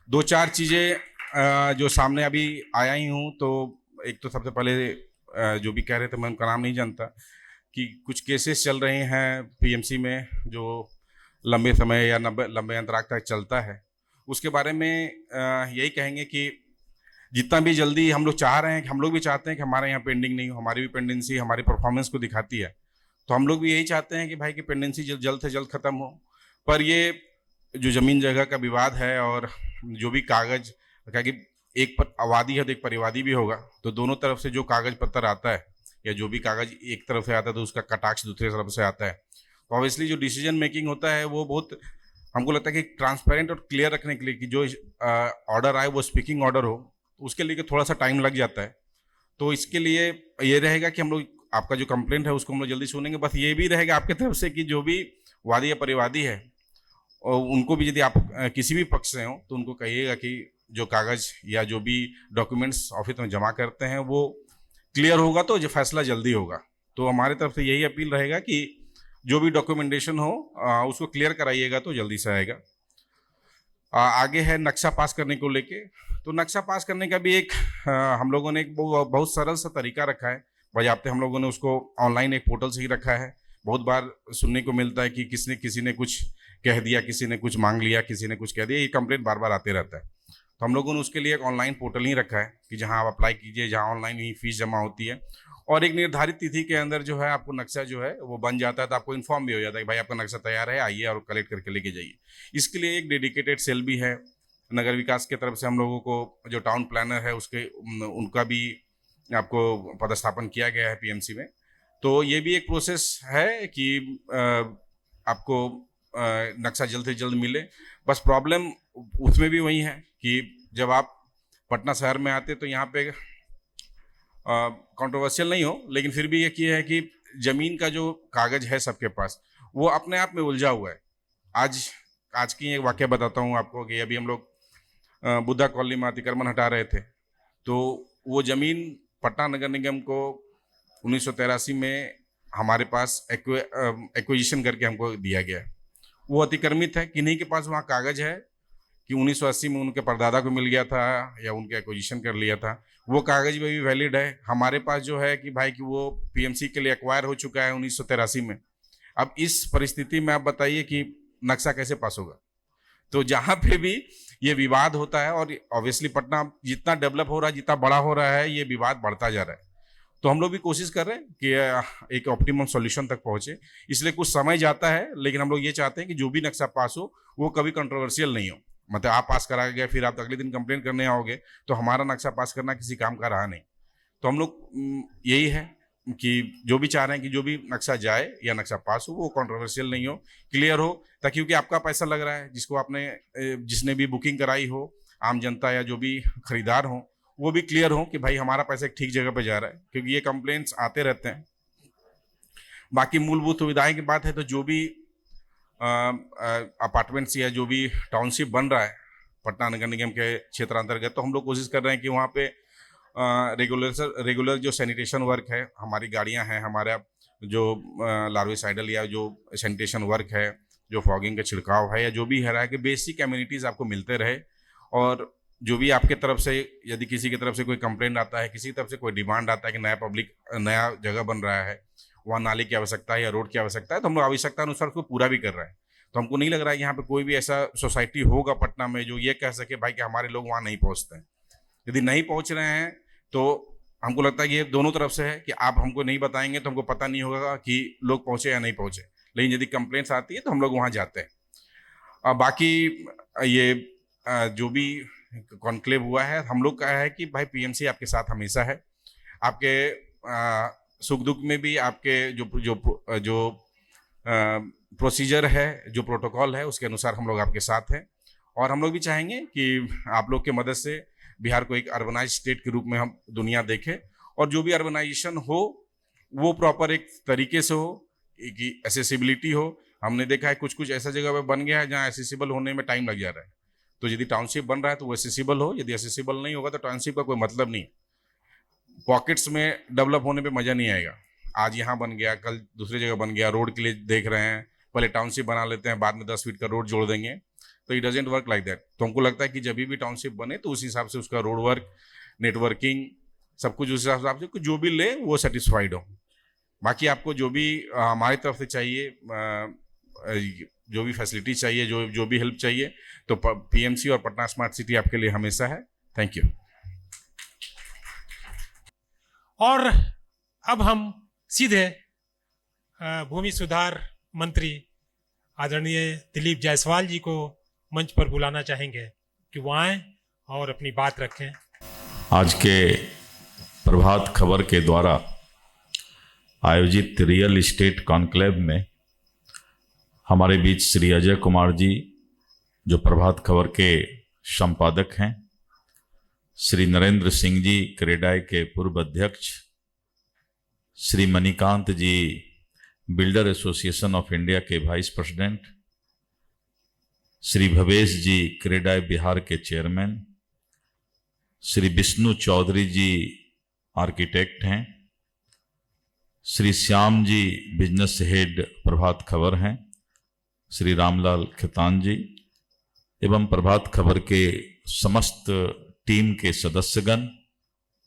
दो चार चीज़ें जो सामने अभी आया ही हूँ, तो एक तो सबसे पहले जो भी कह रहे थे, मैं उनका नाम नहीं जानता, कि कुछ केसेस चल रहे हैं पीएमसी में जो लंबे समय या लंबे अंतराल तक चलता है। उसके बारे में यही कहेंगे कि जितना भी जल्दी हम लोग चाह रहे हैं, कि हम लोग भी चाहते हैं कि हमारे यहाँ पेंडिंग नहीं हो, हमारी भी पेंडेंसी हमारी परफॉर्मेंस को दिखाती है, तो हम लोग भी यही चाहते हैं कि भाई की पेंडेंसी जल्द से जल्द ख़त्म हो। पर ये जो ज़मीन जगह का विवाद है और जो भी कागज़, क्या कि एक आबादी है तो एक परिवादी भी होगा, तो दोनों तरफ से जो कागज़ पत्तर आता है या जो भी कागज़ एक तरफ से आता है तो उसका कटाक्ष दूसरे तरफ से आता है, तो ऑब्वियसली जो डिसीजन मेकिंग होता है वो बहुत, हमको लगता है कि ट्रांसपेरेंट और क्लियर रखने के लिए कि जो ऑर्डर आए वो स्पीकिंग ऑर्डर हो, उसके लिए थोड़ा सा टाइम लग जाता है। तो इसके लिए ये रहेगा कि हम लोग आपका जो कंप्लेंट है उसको हम लोग जल्दी सुनेंगे। बस ये भी रहेगा आपके तरफ से कि जो भी वादी या परिवादी है और उनको भी यदि आप किसी भी पक्ष से हो तो उनको कहिएगा कि जो कागज़ या जो भी डॉक्यूमेंट्स ऑफिस में जमा करते हैं वो क्लियर होगा तो जो फैसला जल्दी होगा। तो हमारे तरफ से यही अपील रहेगा कि जो भी डॉक्यूमेंटेशन हो उसको क्लियर कराइएगा तो जल्दी से आएगा। आगे है नक्शा पास करने को लेके, तो नक्शा पास करने का भी एक हम लोगों ने एक बहुत सरल सा तरीका रखा है। बजाते हम लोगों ने उसको ऑनलाइन एक पोर्टल से ही रखा है। बहुत बार सुनने को मिलता है कि किसी ने कुछ कह दिया, किसी ने कुछ मांग लिया, किसी ने कुछ कह दिया, ये कंप्लेंट बार बार आते रहता है। तो हम लोगों ने उसके लिए एक ऑनलाइन पोर्टल ही रखा है कि जहां आप अप्लाई कीजिए, जहां ऑनलाइन ही फीस जमा होती है और एक निर्धारित तिथि के अंदर जो है आपको नक्शा जो है वो बन जाता है, तो आपको इन्फॉर्म भी हो जाता है कि भाई आपका नक्शा तैयार है, आइए और कलेक्ट करके लेके जाइए। इसके लिए एक डेडिकेटेड सेल भी है नगर विकास की तरफ से। हम लोगों को जो टाउन प्लानर है उनका भी आपको पदस्थापन किया गया है पीएमसी में। तो ये भी एक प्रोसेस है कि आपको नक्शा जल्द से जल्द मिले। बस प्रॉब्लम उसमें भी वही है कि जब आप पटना शहर में आते तो यहाँ पे कंट्रोवर्शियल नहीं हो, लेकिन फिर भी एक ये है कि ज़मीन का जो कागज़ है सबके पास वो अपने आप में उलझा हुआ है। आज की एक वाक़या बताता हूँ आपको कि अभी हम लोग बुद्धा कॉलोनी में अतिक्रमण हटा रहे थे, तो वो ज़मीन पटना नगर निगम को 1983 में हमारे पास एक्विजिशन करके हमको दिया गया। वो अतिक्रमित है, किन्हीं के पास वहाँ कागज़ है कि 1980 में उनके परदादा को मिल गया था या उनके एक्विजिशन कर लिया था, वो कागज़ भी वैलिड है। हमारे पास जो है कि भाई कि वो पीएमसी के लिए एक्वायर हो चुका है 1983 में। अब इस परिस्थिति में आप बताइए कि नक्शा कैसे पास होगा? तो जहाँ पे भी ये विवाद होता है, और ऑब्वियसली पटना जितना डेवलप हो रहा है, जितना बड़ा हो रहा है, ये विवाद बढ़ता जा रहा है। तो हम लोग भी कोशिश कर रहे हैं कि एक ऑप्टिमम सॉल्यूशन तक पहुंचे। इसलिए कुछ समय जाता है, लेकिन हम लोग ये चाहते हैं कि जो भी नक्शा पास हो वो कभी कंट्रोवर्शियल नहीं हो। मतलब आप पास करा गए फिर आप अगले दिन कंप्लेन करने आओगे तो हमारा नक्शा पास करना किसी काम का रहा नहीं। तो हम लोग यही है कि जो भी चाह रहे हैं कि जो भी नक्शा जाए या नक्शा पास हो वो कंट्रोवर्शियल नहीं हो, क्लियर हो, ताकि क्योंकि आपका पैसा लग रहा है, जिसने भी बुकिंग कराई हो, आम जनता या जो भी खरीदार हो, वो भी क्लियर हो कि भाई हमारा पैसा एक ठीक जगह पे जा रहा है, क्योंकि ये कंप्लेंट्स आते रहते हैं। बाकी मूलभूत सुविधाएं की बात है तो जो भी अपार्टमेंट्स या जो भी टाउनशिप बन रहा है पटना नगर निगम के क्षेत्र अंतर्गत, तो हम लोग कोशिश कर रहे हैं कि वहाँ पे रेगुलर जो सैनिटेशन वर्क है, हमारी गाड़ियाँ हैं, हमारा जो लार्विसाइडल या जो सैनिटेशन वर्क है, जो फॉगिंग का छिड़काव है या जो भी है कि बेसिक एमिनिटीज़ आपको मिलते रहे। और जो भी आपके तरफ से यदि किसी की तरफ से कोई कंप्लेंट आता है, किसी की तरफ से कोई डिमांड आता है कि नया जगह बन रहा है, वहाँ नाली की आवश्यकता है या रोड की आवश्यकता है, तो हम लोग आवश्यकता अनुसार उसको पूरा भी कर रहे हैं। तो हमको नहीं लग रहा है यहाँ पे कोई भी ऐसा सोसाइटी होगा पटना में जो ये कह सके भाई कि हमारे लोग वहाँ नहीं पहुँचते हैं। यदि नहीं पहुँच रहे हैं तो हमको लगता है कि ये दोनों तरफ से है कि आप हमको नहीं बताएंगे तो हमको पता नहीं होगा कि लोग पहुँचे या नहीं पहुँचे, लेकिन यदि कंप्लेंट्स आती है तो हम लोग वहाँ जाते हैं। बाकी ये जो भी कॉन्क्लेव हुआ है, हम लोग का है कि भाई पीएमसी आपके साथ हमेशा है, आपके सुख दुख में भी आपके जो प्रोसीजर है, जो प्रोटोकॉल है, उसके अनुसार हम लोग आपके साथ हैं। और हम लोग भी चाहेंगे कि आप लोग की मदद से बिहार को एक अर्बनाइज स्टेट के रूप में हम दुनिया देखें, और जो भी अर्बनाइजेशन हो वो प्रॉपर एक तरीके से हो कि एसेसिबिलिटी हो। हमने देखा है कुछ ऐसा जगह पे बन गया है जहाँ एसेसिबल होने में टाइम लग जा रहा है। तो यदि टाउनशिप बन रहा है तो वो एसेसिबल हो, यदि एसेसिबल नहीं होगा तो टाउनशिप का कोई मतलब नहीं। पॉकेट्स में डेवलप होने पे मज़ा नहीं आएगा। आज यहाँ बन गया, कल दूसरी जगह बन गया, रोड के लिए देख रहे हैं, पहले टाउनशिप बना लेते हैं, बाद में 10 फीट का रोड जोड़ देंगे, तो it doesn't work like that. तो हमको लगता है कि जब भी टाउनशिप बने तो उस हिसाब से उसका रोड वर्क, नेटवर्किंग, सब कुछ उस हिसाब से जो भी ले वो सेटिस्फाइड हो। बाकी आपको जो भी हमारी तरफ से चाहिए, जो भी फैसिलिटी चाहिए, जो भी हेल्प चाहिए, तो पीएमसी और पटना स्मार्ट सिटी आपके लिए हमेशा है। Thank you. और अब हम सीधे भूमि सुधार मंत्री आदरणीय दिलीप जायसवाल जी को मंच पर बुलाना चाहेंगे कि वो आएं और अपनी बात रखें। आज के प्रभात खबर के द्वारा आयोजित रियल इस्टेट कॉन्क्लेव में हमारे बीच श्री अजय कुमार जी, जो प्रभात खबर के संपादक हैं, श्री नरेंद्र सिंह जी, क्रेडाई के पूर्व अध्यक्ष, श्री मणिकांत जी, बिल्डर एसोसिएशन ऑफ इंडिया के वाइस प्रेसिडेंट, श्री भवेश जी, क्रेडाई बिहार के चेयरमैन, श्री विष्णु चौधरी जी आर्किटेक्ट हैं, श्री श्याम जी बिजनेस हेड प्रभात खबर हैं, श्री रामलाल खेतान जी एवं प्रभात खबर के समस्त टीम के सदस्यगण,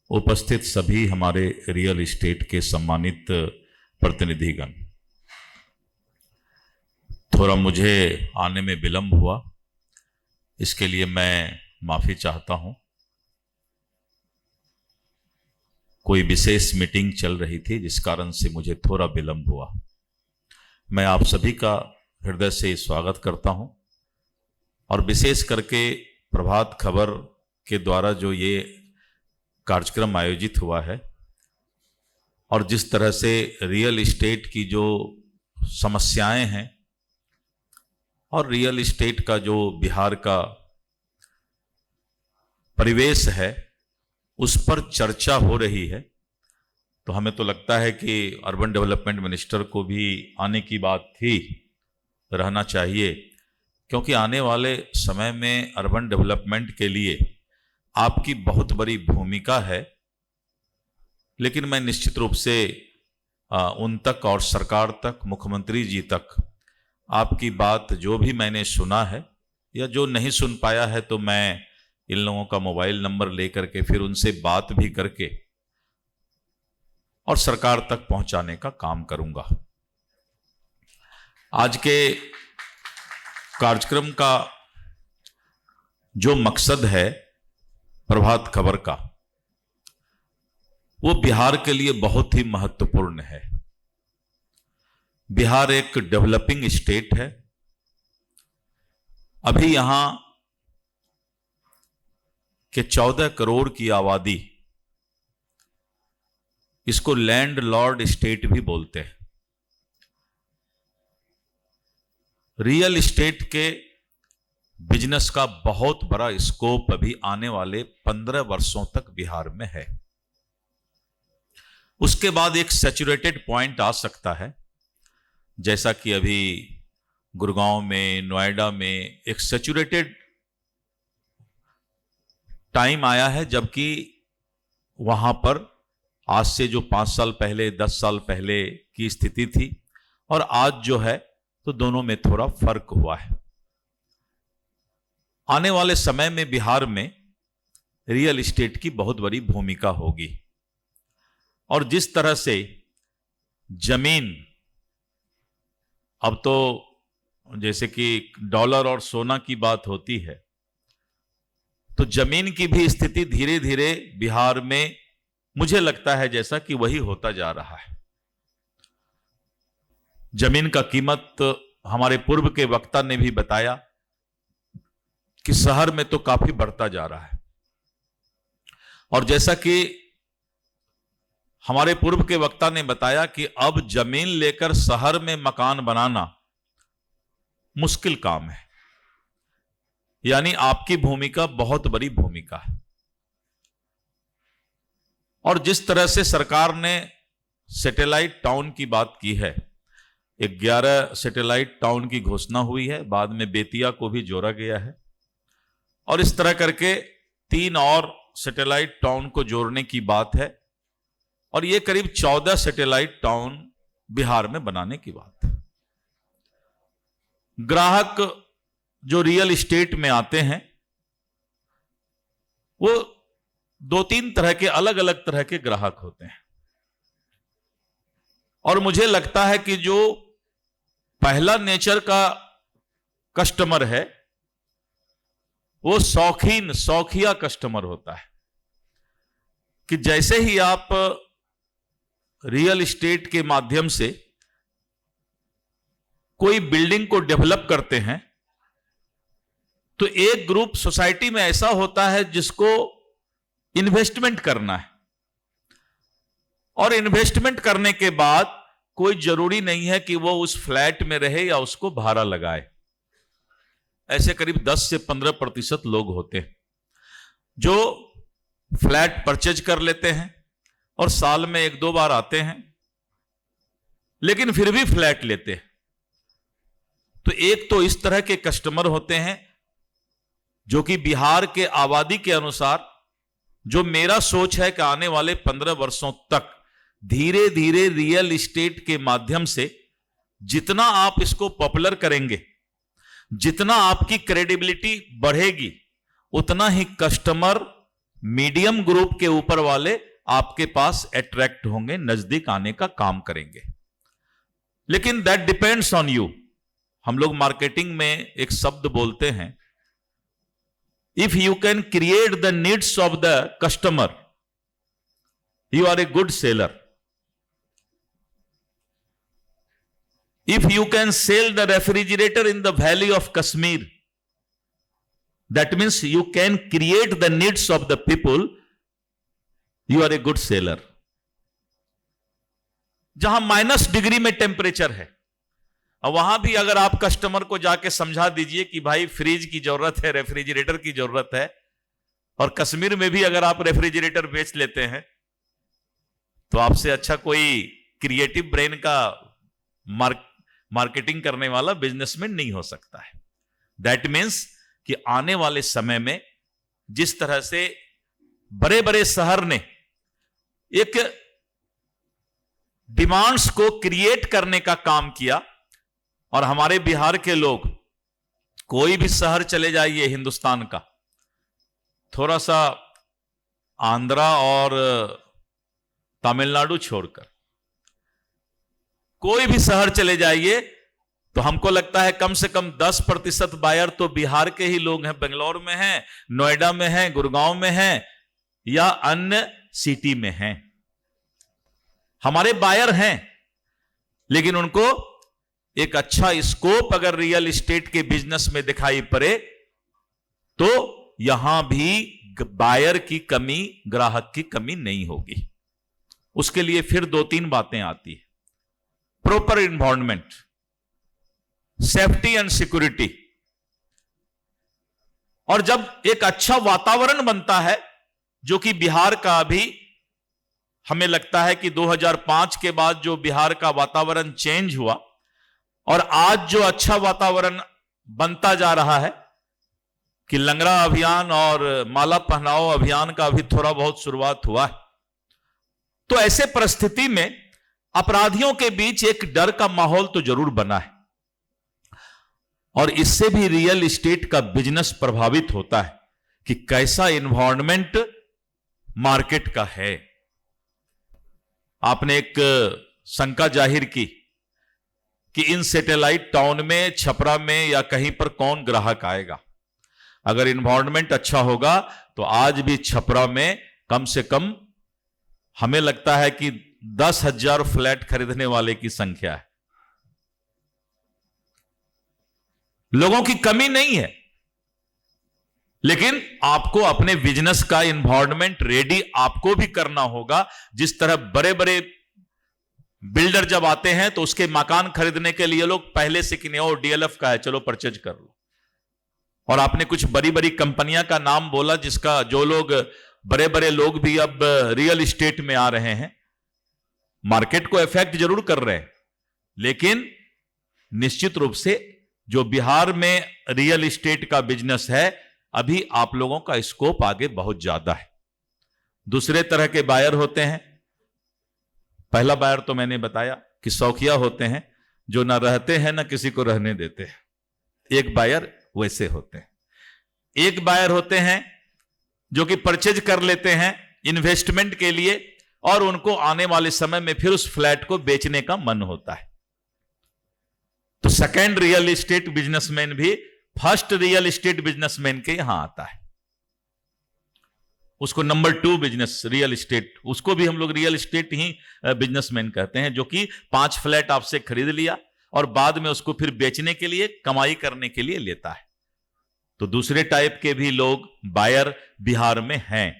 उपस्थित सभी हमारे रियल इस्टेट के सम्मानित प्रतिनिधिगण। थोड़ा मुझे आने में विलंब हुआ, इसके लिए मैं माफी चाहता हूं। कोई विशेष मीटिंग चल रही थी जिस कारण से मुझे थोड़ा विलंब हुआ। मैं आप सभी का हृदय से स्वागत करता हूं और विशेष करके प्रभात खबर के द्वारा जो ये कार्यक्रम आयोजित हुआ है और जिस तरह से रियल इस्टेट की जो समस्याएं हैं और रियल इस्टेट का जो बिहार का परिवेश है उस पर चर्चा हो रही है, तो हमें तो लगता है कि अर्बन डेवलपमेंट मिनिस्टर को भी आने की बात थी, रहना चाहिए, क्योंकि आने वाले समय में अर्बन डेवलपमेंट के लिए आपकी बहुत बड़ी भूमिका है। लेकिन मैं निश्चित रूप से उन तक और सरकार तक, मुख्यमंत्री जी तक आपकी बात जो भी मैंने सुना है या जो नहीं सुन पाया है, तो मैं इन लोगों का मोबाइल नंबर लेकर के फिर उनसे बात भी करके और सरकार तक पहुंचाने का काम करूंगा। आज के कार्यक्रम का जो मकसद है प्रभात खबर का, वो बिहार के लिए बहुत ही महत्वपूर्ण है। बिहार एक डेवलपिंग स्टेट है। अभी यहां के 14 करोड़ की आबादी, इसको लैंड लॉर्ड स्टेट भी बोलते हैं। रियल इस्टेट के बिजनेस का बहुत बड़ा स्कोप अभी आने वाले 15 वर्षों तक बिहार में है। उसके बाद एक सैचुरेटेड पॉइंट आ सकता है, जैसा कि अभी गुड़गांव में, नोएडा में एक सैचुरेटेड टाइम आया है, जबकि वहां पर आज से जो 5 साल पहले, 10 साल पहले की स्थिति थी और आज जो है, तो दोनों में थोड़ा फर्क हुआ है। आने वाले समय में बिहार में रियल इस्टेट की बहुत बड़ी भूमिका होगी और जिस तरह से जमीन, अब तो जैसे कि डॉलर और सोना की बात होती है, तो जमीन की भी स्थिति धीरे धीरे बिहार में मुझे लगता है जैसा कि वही होता जा रहा है। जमीन का कीमत, हमारे पूर्व के वक्ता ने भी बताया कि शहर में तो काफी बढ़ता जा रहा है और जैसा कि हमारे पूर्व के वक्ता ने बताया कि अब जमीन लेकर शहर में मकान बनाना मुश्किल काम है, यानी आपकी भूमिका बहुत बड़ी भूमिका है। और जिस तरह से सरकार ने सैटेलाइट टाउन की बात की है, 11 सैटेलाइट टाउन की घोषणा हुई है, बाद में बेतिया को भी जोड़ा गया है और इस तरह करके 3 और सैटेलाइट टाउन को जोड़ने की बात है और ये करीब 14 सैटेलाइट टाउन बिहार में बनाने की बात है। ग्राहक जो रियल एस्टेट में आते हैं वो 2-3 तरह के अलग अलग तरह के ग्राहक होते हैं। और मुझे लगता है कि जो पहला नेचर का कस्टमर है वो शौकिया कस्टमर होता है, कि जैसे ही आप रियल एस्टेट के माध्यम से कोई बिल्डिंग को डेवलप करते हैं तो एक ग्रुप सोसाइटी में ऐसा होता है जिसको इन्वेस्टमेंट करना है, और इन्वेस्टमेंट करने के बाद कोई जरूरी नहीं है कि वो उस फ्लैट में रहे या उसको भाड़ा लगाए। ऐसे करीब 10 से 15% लोग होते हैं जो फ्लैट परचेज कर लेते हैं और साल में 1-2 बार आते हैं, लेकिन फिर भी फ्लैट लेते हैं। तो एक तो इस तरह के कस्टमर होते हैं जो कि बिहार के आबादी के अनुसार, जो मेरा सोच है कि आने वाले 15 वर्षों तक धीरे धीरे रियल एस्टेट के माध्यम से जितना आप इसको पॉपुलर करेंगे, जितना आपकी क्रेडिबिलिटी बढ़ेगी, उतना ही कस्टमर मीडियम ग्रुप के ऊपर वाले आपके पास अट्रैक्ट होंगे, नजदीक आने का काम करेंगे। लेकिन दैट डिपेंड्स ऑन यू। हम लोग मार्केटिंग में एक शब्द बोलते हैं, if you can create the needs of the customer you are a good seller. If you can sell the refrigerator in the valley of Kashmir, that means you can create the needs of the people, you are a good seller. जहां -degree में temperature है, और वहां भी अगर आप customer को जाके समझा दीजिए कि भाई फ्रिज की जरूरत है, रेफ्रिजरेटर की जरूरत है, और कश्मीर में भी अगर आप रेफ्रिजरेटर बेच लेते हैं, तो आपसे अच्छा कोई क्रिएटिव ब्रेन का मार्केटिंग करने वाला बिजनेसमैन नहीं हो सकता है। दैट मीन्स कि आने वाले समय में जिस तरह से बड़े बड़े शहर ने एक डिमांड्स को क्रिएट करने का काम किया, और हमारे बिहार के लोग कोई भी शहर चले जाइए हिंदुस्तान का, थोड़ा सा आंध्रा और तमिलनाडु छोड़कर कोई भी शहर चले जाइए, तो हमको लगता है कम से कम 10% बायर तो बिहार के ही लोग हैं। बेंगलोर में हैं, नोएडा में हैं, गुड़गांव में हैं, या अन्य सिटी में हैं। हमारे बायर हैं, लेकिन उनको एक अच्छा स्कोप अगर रियल एस्टेट के बिजनेस में दिखाई पड़े तो यहां भी बायर की कमी, ग्राहक की कमी नहीं होगी। उसके लिए फिर 2-3 बातें आती है। Proper environment, safety and security, और जब एक अच्छा वातावरण बनता है, जो कि बिहार का अभी हमें लगता है कि 2005 के बाद जो बिहार का वातावरण चेंज हुआ, और आज जो अच्छा वातावरण बनता जा रहा है कि लंगड़ा अभियान और माला पहनाओ अभियान का भी थोड़ा बहुत शुरुआत हुआ है, तो ऐसे परिस्थिति में अपराधियों के बीच एक डर का माहौल तो जरूर बना है, और इससे भी रियल एस्टेट का बिजनेस प्रभावित होता है कि कैसा एनवायरनमेंट मार्केट का है। आपने एक शंका जाहिर की कि इन सैटेलाइट टाउन में, छपरा में या कहीं पर कौन ग्राहक आएगा। अगर एनवायरनमेंट अच्छा होगा तो आज भी छपरा में कम से कम हमें लगता है कि 10,000 फ्लैट खरीदने वाले की संख्या है। लोगों की कमी नहीं है, लेकिन आपको अपने बिजनेस का एनवायरनमेंट रेडी आपको भी करना होगा। जिस तरह बड़े बड़े बिल्डर जब आते हैं तो उसके मकान खरीदने के लिए लोग पहले से कि नहीं डीएलएफ का है, चलो परचेज कर लो। और आपने कुछ बड़ी बड़ी कंपनियां का नाम बोला, जिसका जो लोग बड़े बड़े लोग भी अब रियल एस्टेट में आ रहे हैं, मार्केट को इफेक्ट जरूर कर रहे हैं, लेकिन निश्चित रूप से जो बिहार में रियल एस्टेट का बिजनेस है, अभी आप लोगों का स्कोप आगे बहुत ज्यादा है। दूसरे तरह के बायर होते हैं। पहला बायर तो मैंने बताया कि शौकिया होते हैं, जो ना रहते हैं ना किसी को रहने देते हैं। एक बायर वैसे होते हैं। एक बायर होते हैं जो कि परचेज कर लेते हैं इन्वेस्टमेंट के लिए और उनको आने वाले समय में फिर उस फ्लैट को बेचने का मन होता है। तो सेकंड रियल एस्टेट बिजनेसमैन भी फर्स्ट रियल एस्टेट बिजनेसमैन के यहां आता है। उसको नंबर 2 बिजनेस रियल एस्टेट, उसको भी हम लोग रियल एस्टेट ही बिजनेसमैन कहते हैं, जो कि 5 फ्लैट आपसे खरीद लिया और बाद में उसको फिर बेचने के लिए, कमाई करने के लिए लेता है। तो दूसरे टाइप के भी लोग बायर बिहार में हैं।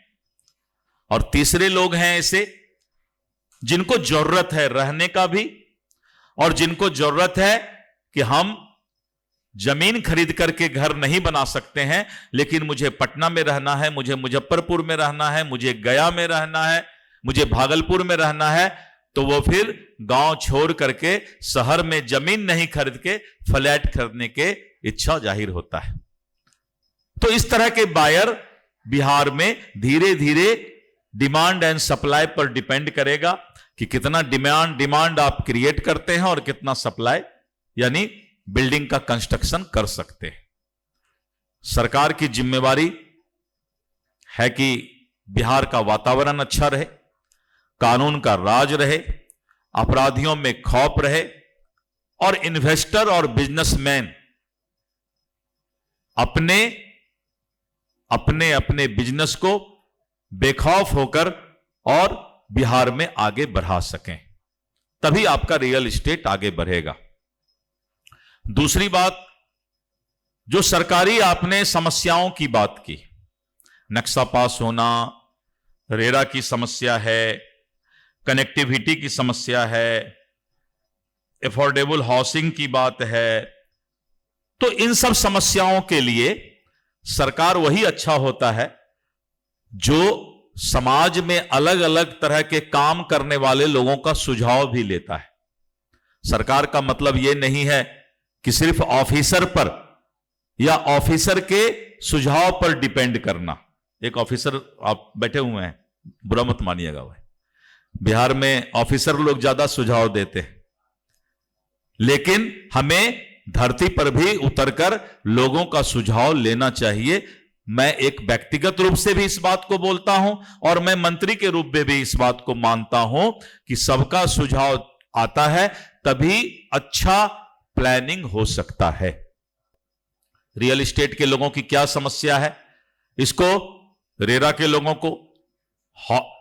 और तीसरे लोग हैं ऐसे जिनको जरूरत है रहने का भी, और जिनको जरूरत है कि हम जमीन खरीद करके घर नहीं बना सकते हैं, लेकिन मुझे पटना में रहना है, मुझे मुजफ्फरपुर में रहना है, मुझे गया में रहना है, मुझे भागलपुर में रहना है, तो वो फिर गांव छोड़ करके शहर में जमीन नहीं खरीद के फ्लैट खरीदने के इच्छा जाहिर होता है। तो इस तरह के बायर बिहार में धीरे धीरे डिमांड एंड सप्लाई पर डिपेंड करेगा कि कितना डिमांड आप क्रिएट करते हैं और कितना सप्लाई यानी बिल्डिंग का कंस्ट्रक्शन कर सकते हैं। सरकार की जिम्मेवारी है कि बिहार का वातावरण अच्छा रहे, कानून का राज रहे, अपराधियों में खौफ रहे और इन्वेस्टर और बिजनेसमैन अपने अपने बिजनेस को बेखौफ होकर और बिहार में आगे बढ़ा सकें, तभी आपका रियल एस्टेट आगे बढ़ेगा। दूसरी बात, जो सरकारी आपने समस्याओं की बात की, नक्शा पास होना, रेरा की समस्या है, कनेक्टिविटी की समस्या है, अफोर्डेबल हाउसिंग की बात है, तो इन सब समस्याओं के लिए सरकार वही अच्छा होता है जो समाज में अलग अलग तरह के काम करने वाले लोगों का सुझाव भी लेता है। सरकार का मतलब यह नहीं है कि सिर्फ ऑफिसर पर या ऑफिसर के सुझाव पर डिपेंड करना। एक ऑफिसर आप बैठे हुए हैं, बुरा मत मानिएगा, वह बिहार में ऑफिसर लोग ज्यादा सुझाव देते हैं, लेकिन हमें धरती पर भी उतरकर लोगों का सुझाव लेना चाहिए। मैं एक व्यक्तिगत रूप से भी इस बात को बोलता हूं और मैं मंत्री के रूप में भी इस बात को मानता हूं कि सबका सुझाव आता है तभी अच्छा प्लानिंग हो सकता है। रियल एस्टेट के लोगों की क्या समस्या है, इसको रेरा के लोगों को,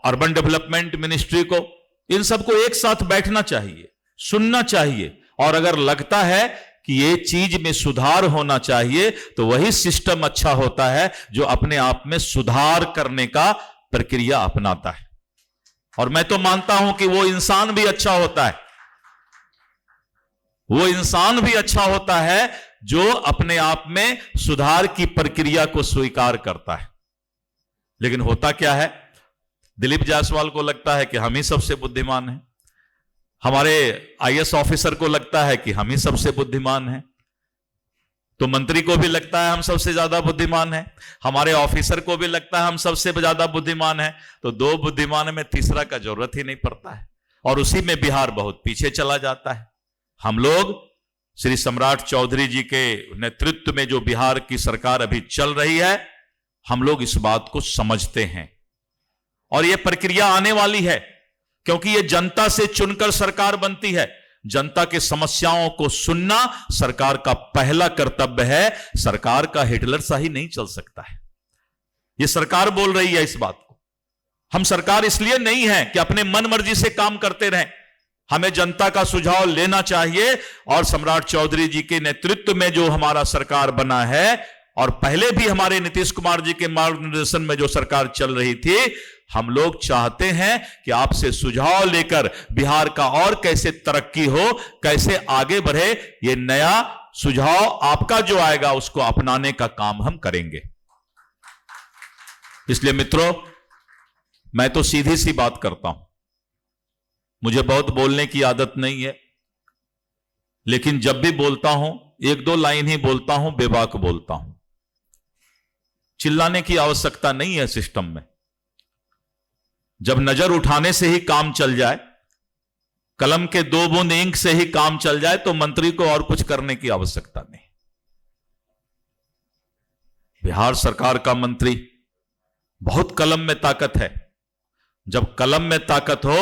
अर्बन डेवलपमेंट मिनिस्ट्री को, इन सबको एक साथ बैठना चाहिए, सुनना चाहिए, और अगर लगता है कि ये चीज में सुधार होना चाहिए तो वही सिस्टम अच्छा होता है जो अपने आप में सुधार करने का प्रक्रिया अपनाता है। और मैं तो मानता हूं कि वो इंसान भी अच्छा होता है, वो इंसान भी अच्छा होता है जो अपने आप में सुधार की प्रक्रिया को स्वीकार करता है। लेकिन होता क्या है, दिलीप जायसवाल को लगता है कि हम ही सबसे बुद्धिमान हैं, हमारे आईएएस ऑफिसर को लगता है कि हम ही सबसे बुद्धिमान हैं, तो मंत्री को भी लगता है हम सबसे ज्यादा बुद्धिमान हैं, हमारे ऑफिसर को भी लगता है हम सबसे ज्यादा बुद्धिमान हैं, तो 2 बुद्धिमान में तीसरा का जरूरत ही नहीं पड़ता है, और उसी में बिहार बहुत पीछे चला जाता है। हम लोग श्री सम्राट चौधरी जी के नेतृत्व में जो बिहार की सरकार अभी चल रही है, हम लोग इस बात को समझते हैं और यह प्रक्रिया आने वाली है, क्योंकि यह जनता से चुनकर सरकार बनती है। जनता के समस्याओं को सुनना सरकार का पहला कर्तव्य है। सरकार का हिटलर शाही नहीं चल सकता है। यह सरकार बोल रही है इस बात को। हम सरकार इसलिए नहीं है कि अपने मन मर्जी से काम करते रहें, हमें जनता का सुझाव लेना चाहिए। और सम्राट चौधरी जी के नेतृत्व में जो हमारा सरकार बना है, और पहले भी हमारे नीतीश कुमार जी के मार्गदर्शन में जो सरकार चल रही थी, हम लोग चाहते हैं कि आपसे सुझाव लेकर बिहार का और कैसे तरक्की हो, कैसे आगे बढ़े, ये नया सुझाव आपका जो आएगा उसको अपनाने का काम हम करेंगे। इसलिए मित्रों, मैं तो सीधी सी बात करता हूं, मुझे बहुत बोलने की आदत नहीं है, लेकिन जब भी बोलता हूं 1-2 लाइन ही बोलता हूं, बेबाक बोलता हूं। चिल्लाने की आवश्यकता नहीं है सिस्टम में। जब नजर उठाने से ही काम चल जाए, कलम के 2 बूंद इंक से ही काम चल जाए, तो मंत्री को और कुछ करने की आवश्यकता नहीं। बिहार सरकार का मंत्री, बहुत कलम में ताकत है। जब कलम में ताकत हो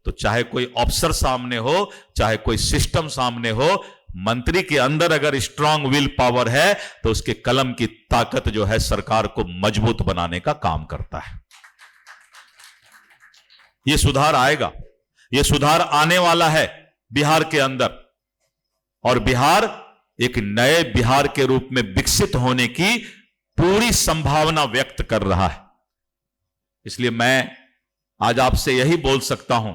तो चाहे कोई अफसर सामने हो, चाहे कोई सिस्टम सामने हो, मंत्री के अंदर अगर स्ट्रांग विल पावर है तो उसके कलम की ताकत जो है सरकार को मजबूत बनाने का काम करता है। यह सुधार आएगा, यह सुधार आने वाला है बिहार के अंदर, और बिहार एक नए बिहार के रूप में विकसित होने की पूरी संभावना व्यक्त कर रहा है। इसलिए मैं आज आपसे यही बोल सकता हूं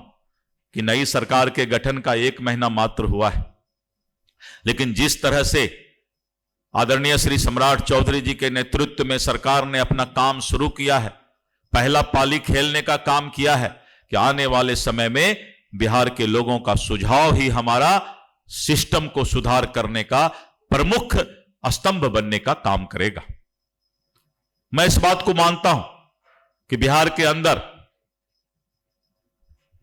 कि नई सरकार के गठन का 1 महीना मात्र हुआ है, लेकिन जिस तरह से आदरणीय श्री सम्राट चौधरी जी के नेतृत्व में सरकार ने अपना काम शुरू किया है, पहला पाली खेलने का काम किया है, कि आने वाले समय में बिहार के लोगों का सुझाव ही हमारा सिस्टम को सुधार करने का प्रमुख स्तंभ बनने का काम करेगा। मैं इस बात को मानता हूं कि बिहार के अंदर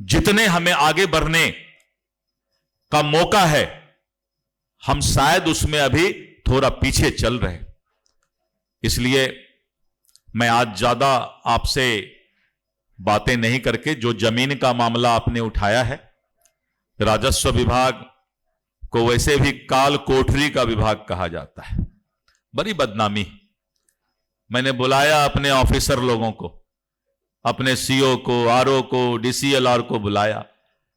जितने हमें आगे बढ़ने का मौका है, हम शायद उसमें अभी थोड़ा पीछे चल रहे। इसलिए मैं आज ज्यादा आपसे बातें नहीं करके, जो जमीन का मामला आपने उठाया है, राजस्व विभाग को वैसे भी काल कोठरी का विभाग कहा जाता है, बड़ी बदनामी। मैंने बुलाया अपने ऑफिसर लोगों को, अपने सीओ को, आरओ को, डीसीएलआर को बुलाया।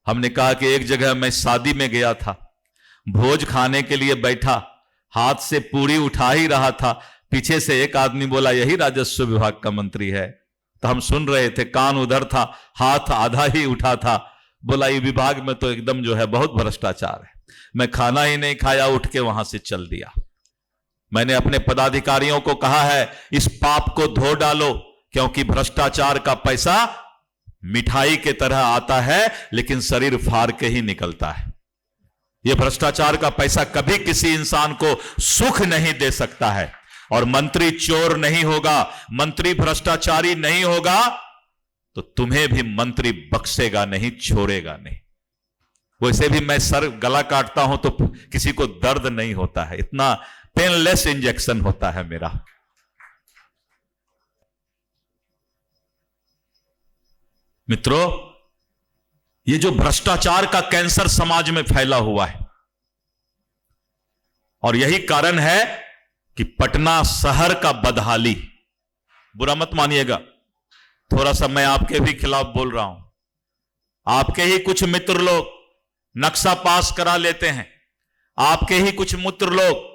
हमने कहा कि एक जगह मैं शादी में गया था, भोज खाने के लिए बैठा, हाथ से पूरी उठा ही रहा था, पीछे से एक आदमी बोला यही राजस्व विभाग का मंत्री है। तो हम सुन रहे थे, कान उधर था, हाथ आधा ही उठा था, बोला ये विभाग में तो एकदम जो है बहुत भ्रष्टाचार है। मैं खाना ही नहीं खाया, उठ के वहां से चल दिया। मैंने अपने पदाधिकारियों को कहा है, इस पाप को धो डालो, क्योंकि भ्रष्टाचार का पैसा मिठाई के तरह आता है लेकिन शरीर फाड़ के ही निकलता है। यह भ्रष्टाचार का पैसा कभी किसी इंसान को सुख नहीं दे सकता है, और मंत्री चोर नहीं होगा, मंत्री भ्रष्टाचारी नहीं होगा तो तुम्हें भी मंत्री बख्शेगा नहीं, छोड़ेगा नहीं। वैसे भी मैं सर गला काटता हूं तो किसी को दर्द नहीं होता है, इतना पेनलेस इंजेक्शन होता है मेरा। मित्रों, ये जो भ्रष्टाचार का कैंसर समाज में फैला हुआ है, और यही कारण है कि पटना शहर का बदहाली, बुरा मत मानिएगा, थोड़ा सा मैं आपके भी खिलाफ बोल रहा हूं। आपके ही कुछ मित्र लोग नक्शा पास करा लेते हैं, आपके ही कुछ मित्र लोग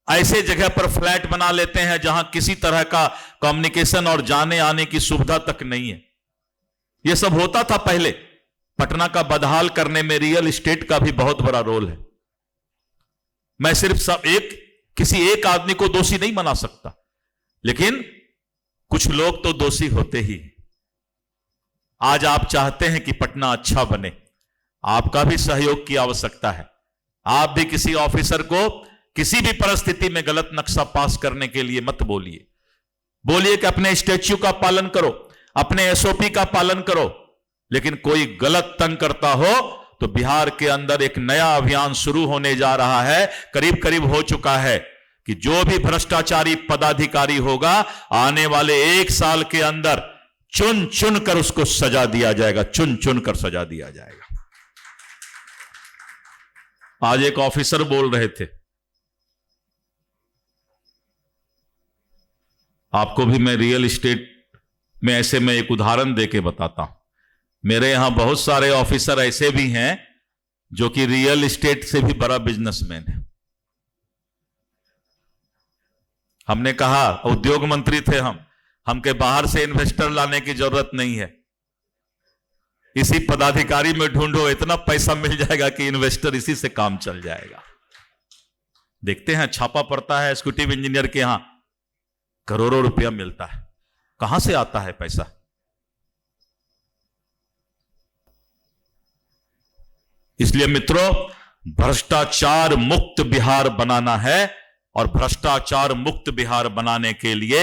ऐसे जगह पर फ्लैट बना लेते हैं जहां किसी तरह का कम्युनिकेशन और जाने आने की सुविधा तक नहीं है। यह सब होता था पहले। पटना का बदहाल करने में रियल एस्टेट का भी बहुत बड़ा रोल है। मैं सिर्फ किसी एक आदमी को दोषी नहीं बना सकता, लेकिन कुछ लोग तो दोषी होते ही। आज आप चाहते हैं कि पटना अच्छा बने, आपका भी सहयोग की आवश्यकता है। आप भी किसी ऑफिसर को किसी भी परिस्थिति में गलत नक्शा पास करने के लिए मत बोलिए। बोलिए कि अपने स्टैच्यू का पालन करो, अपने एसओपी का पालन करो, लेकिन कोई गलत तंग करता हो तो बिहार के अंदर एक नया अभियान शुरू होने जा रहा है, करीब करीब हो चुका है, कि जो भी भ्रष्टाचारी पदाधिकारी होगा आने वाले 1 साल के अंदर चुन चुन कर उसको सजा दिया जाएगा, चुन चुन कर सजा दिया जाएगा। आज एक ऑफिसर बोल रहे थे, आपको भी मैं रियल एस्टेट में ऐसे में एक उदाहरण देके बताता हूं। मेरे यहां बहुत सारे ऑफिसर ऐसे भी हैं जो कि रियल एस्टेट से भी बड़ा बिजनेसमैन है। हमने कहा, उद्योग मंत्री थे हमके बाहर से इन्वेस्टर लाने की जरूरत नहीं है, इसी पदाधिकारी में ढूंढो, इतना पैसा मिल जाएगा कि इन्वेस्टर इसी से काम चल जाएगा। देखते हैं, छापा पड़ता है एग्जीक्यूटिव इंजीनियर के यहां, करोड़ों रुपया मिलता है। कहां से आता है पैसा? इसलिए मित्रों, भ्रष्टाचार मुक्त बिहार बनाना है, और भ्रष्टाचार मुक्त बिहार बनाने के लिए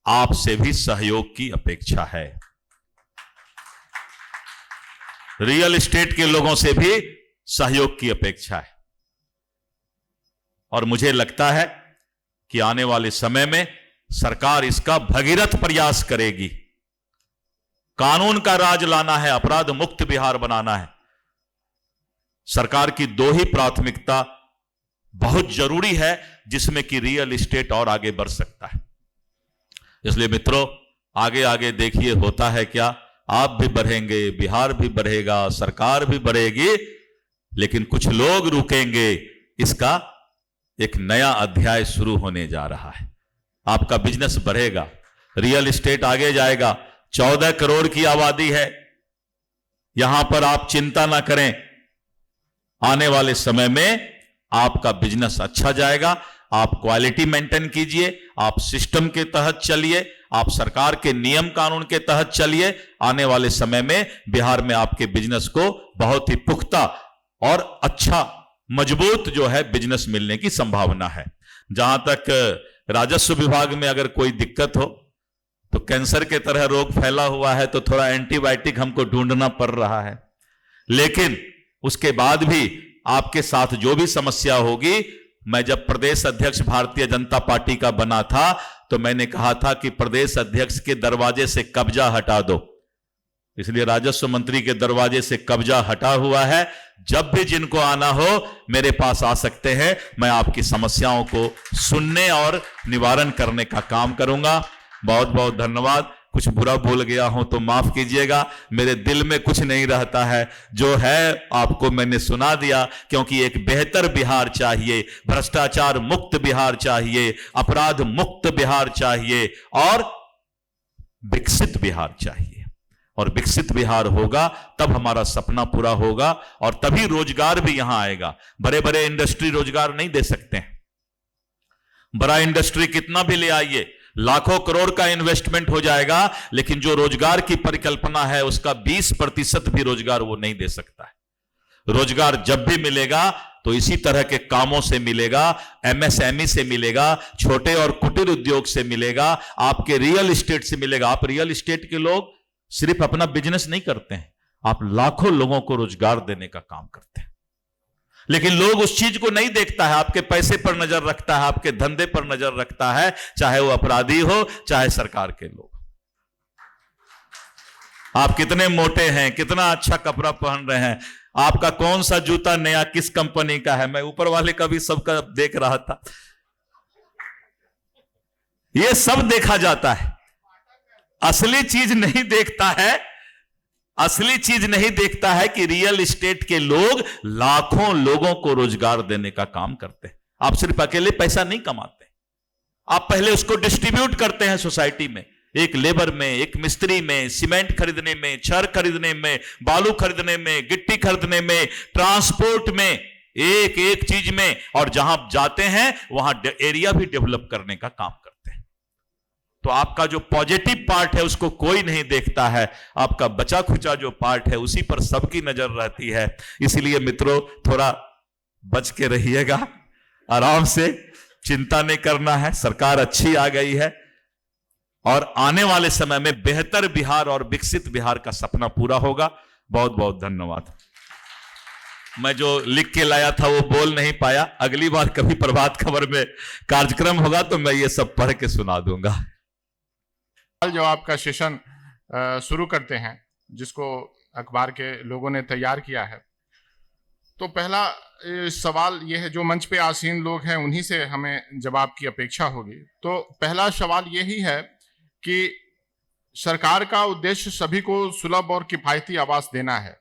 आपसे भी सहयोग की अपेक्षा है। रियल एस्टेट के लोगों से भी सहयोग की अपेक्षा है। और मुझे लगता है कि आने वाले समय में सरकार इसका भगीरथ प्रयास करेगी। कानून का राज लाना है, अपराध मुक्त बिहार बनाना है। सरकार की दो ही प्राथमिकता बहुत जरूरी है, जिसमें कि रियल एस्टेट और आगे बढ़ सकता है। इसलिए मित्रों, आगे आगे देखिए होता है क्या। आप भी बढ़ेंगे, बिहार भी बढ़ेगा, सरकार भी बढ़ेगी, लेकिन कुछ लोग रुकेंगे। इसका एक नया अध्याय शुरू होने जा रहा है। आपका बिजनेस बढ़ेगा, रियल एस्टेट आगे जाएगा। 14 करोड़ की आबादी है यहां पर, आप चिंता ना करें। आने वाले समय में आपका बिजनेस अच्छा जाएगा। आप क्वालिटी मेंटेन कीजिए, आप सिस्टम के तहत चलिए, आप सरकार के नियम कानून के तहत चलिए। आने वाले समय में बिहार में आपके बिजनेस को बहुत ही पुख्ता और अच्छा मजबूत जो है बिजनेस मिलने की संभावना है। जहां तक राजस्व विभाग में अगर कोई दिक्कत हो, तो कैंसर के तरह रोग फैला हुआ है, तो थोड़ा एंटीबायोटिक हमको ढूंढना पड़ रहा है। लेकिन उसके बाद भी आपके साथ जो भी समस्या होगी, मैं जब प्रदेश अध्यक्ष भारतीय जनता पार्टी का बना था, तो मैंने कहा था कि प्रदेश अध्यक्ष के दरवाजे से कब्जा हटा दो। इसलिए राजस्व मंत्री के दरवाजे से कब्जा हटा हुआ है। जब भी जिनको आना हो मेरे पास आ सकते हैं। मैं आपकी समस्याओं को सुनने और निवारण करने का काम करूंगा। बहुत बहुत धन्यवाद। कुछ बुरा बोल गया हूं तो माफ कीजिएगा, मेरे दिल में कुछ नहीं रहता है। जो है आपको मैंने सुना दिया, क्योंकि एक बेहतर बिहार चाहिए, भ्रष्टाचार मुक्त बिहार चाहिए, अपराध मुक्त बिहार चाहिए और विकसित बिहार चाहिए। और विकसित बिहार होगा तब हमारा सपना पूरा होगा, और तभी रोजगार भी यहां आएगा। बड़े बड़े इंडस्ट्री रोजगार नहीं दे सकते हैं। बड़ा इंडस्ट्री कितना भी ले आइए, लाखों करोड़ का इन्वेस्टमेंट हो जाएगा, लेकिन जो रोजगार की परिकल्पना है उसका 20% भी रोजगार वो नहीं दे सकता है। रोजगार जब भी मिलेगा तो इसी तरह के कामों से मिलेगा, एमएसएमई से मिलेगा, छोटे और कुटीर उद्योग से मिलेगा, आपके रियल एस्टेट से मिलेगा। आप रियल एस्टेट के लोग सिर्फ अपना बिजनेस नहीं करते हैं, आप लाखों लोगों को रोजगार देने का काम करते हैं। लेकिन लोग उस चीज को नहीं देखता है, आपके पैसे पर नजर रखता है, आपके धंधे पर नजर रखता है, चाहे वो अपराधी हो चाहे सरकार के लोग। आप कितने मोटे हैं, कितना अच्छा कपड़ा पहन रहे हैं, आपका कौन सा जूता नया किस कंपनी का है। मैं ऊपर वाले का भी सबका देख रहा था। ये सब देखा जाता है, असली चीज नहीं देखता है। असली चीज नहीं देखता है कि रियल एस्टेट के लोग लाखों लोगों को रोजगार देने का काम करते हैं। आप सिर्फ अकेले पैसा नहीं कमाते, आप पहले उसको डिस्ट्रीब्यूट करते हैं सोसाइटी में, एक लेबर में, एक मिस्त्री में, सीमेंट खरीदने में, छड़ खरीदने में, बालू खरीदने में, गिट्टी खरीदने में, ट्रांसपोर्ट में, एक एक चीज में। और जहां जाते हैं वहां एरिया भी डेवलप करने का काम करते हैं। तो आपका जो पॉजिटिव पार्ट है उसको कोई नहीं देखता है, आपका बचा खुचा जो पार्ट है उसी पर सबकी नजर रहती है। इसलिए मित्रों, थोड़ा बच के रहिएगा, आराम से, चिंता नहीं करना है। सरकार अच्छी आ गई है और आने वाले समय में बेहतर बिहार और विकसित बिहार का सपना पूरा होगा। बहुत बहुत धन्यवाद। मैं जो लिख के लाया था वो बोल नहीं पाया, अगली बार कभी प्रभात खबर में कार्यक्रम होगा तो मैं ये सब पढ़ के सुना दूंगा। जवाब का सेशन शुरू करते हैं, जिसको अखबार के लोगों ने तैयार किया है। तो पहला सवाल यह है, जो मंच पे आसीन लोग हैं उन्हीं से हमें जवाब की अपेक्षा होगी। तो पहला सवाल यही है कि सरकार का उद्देश्य सभी को सुलभ और किफायती आवास देना है,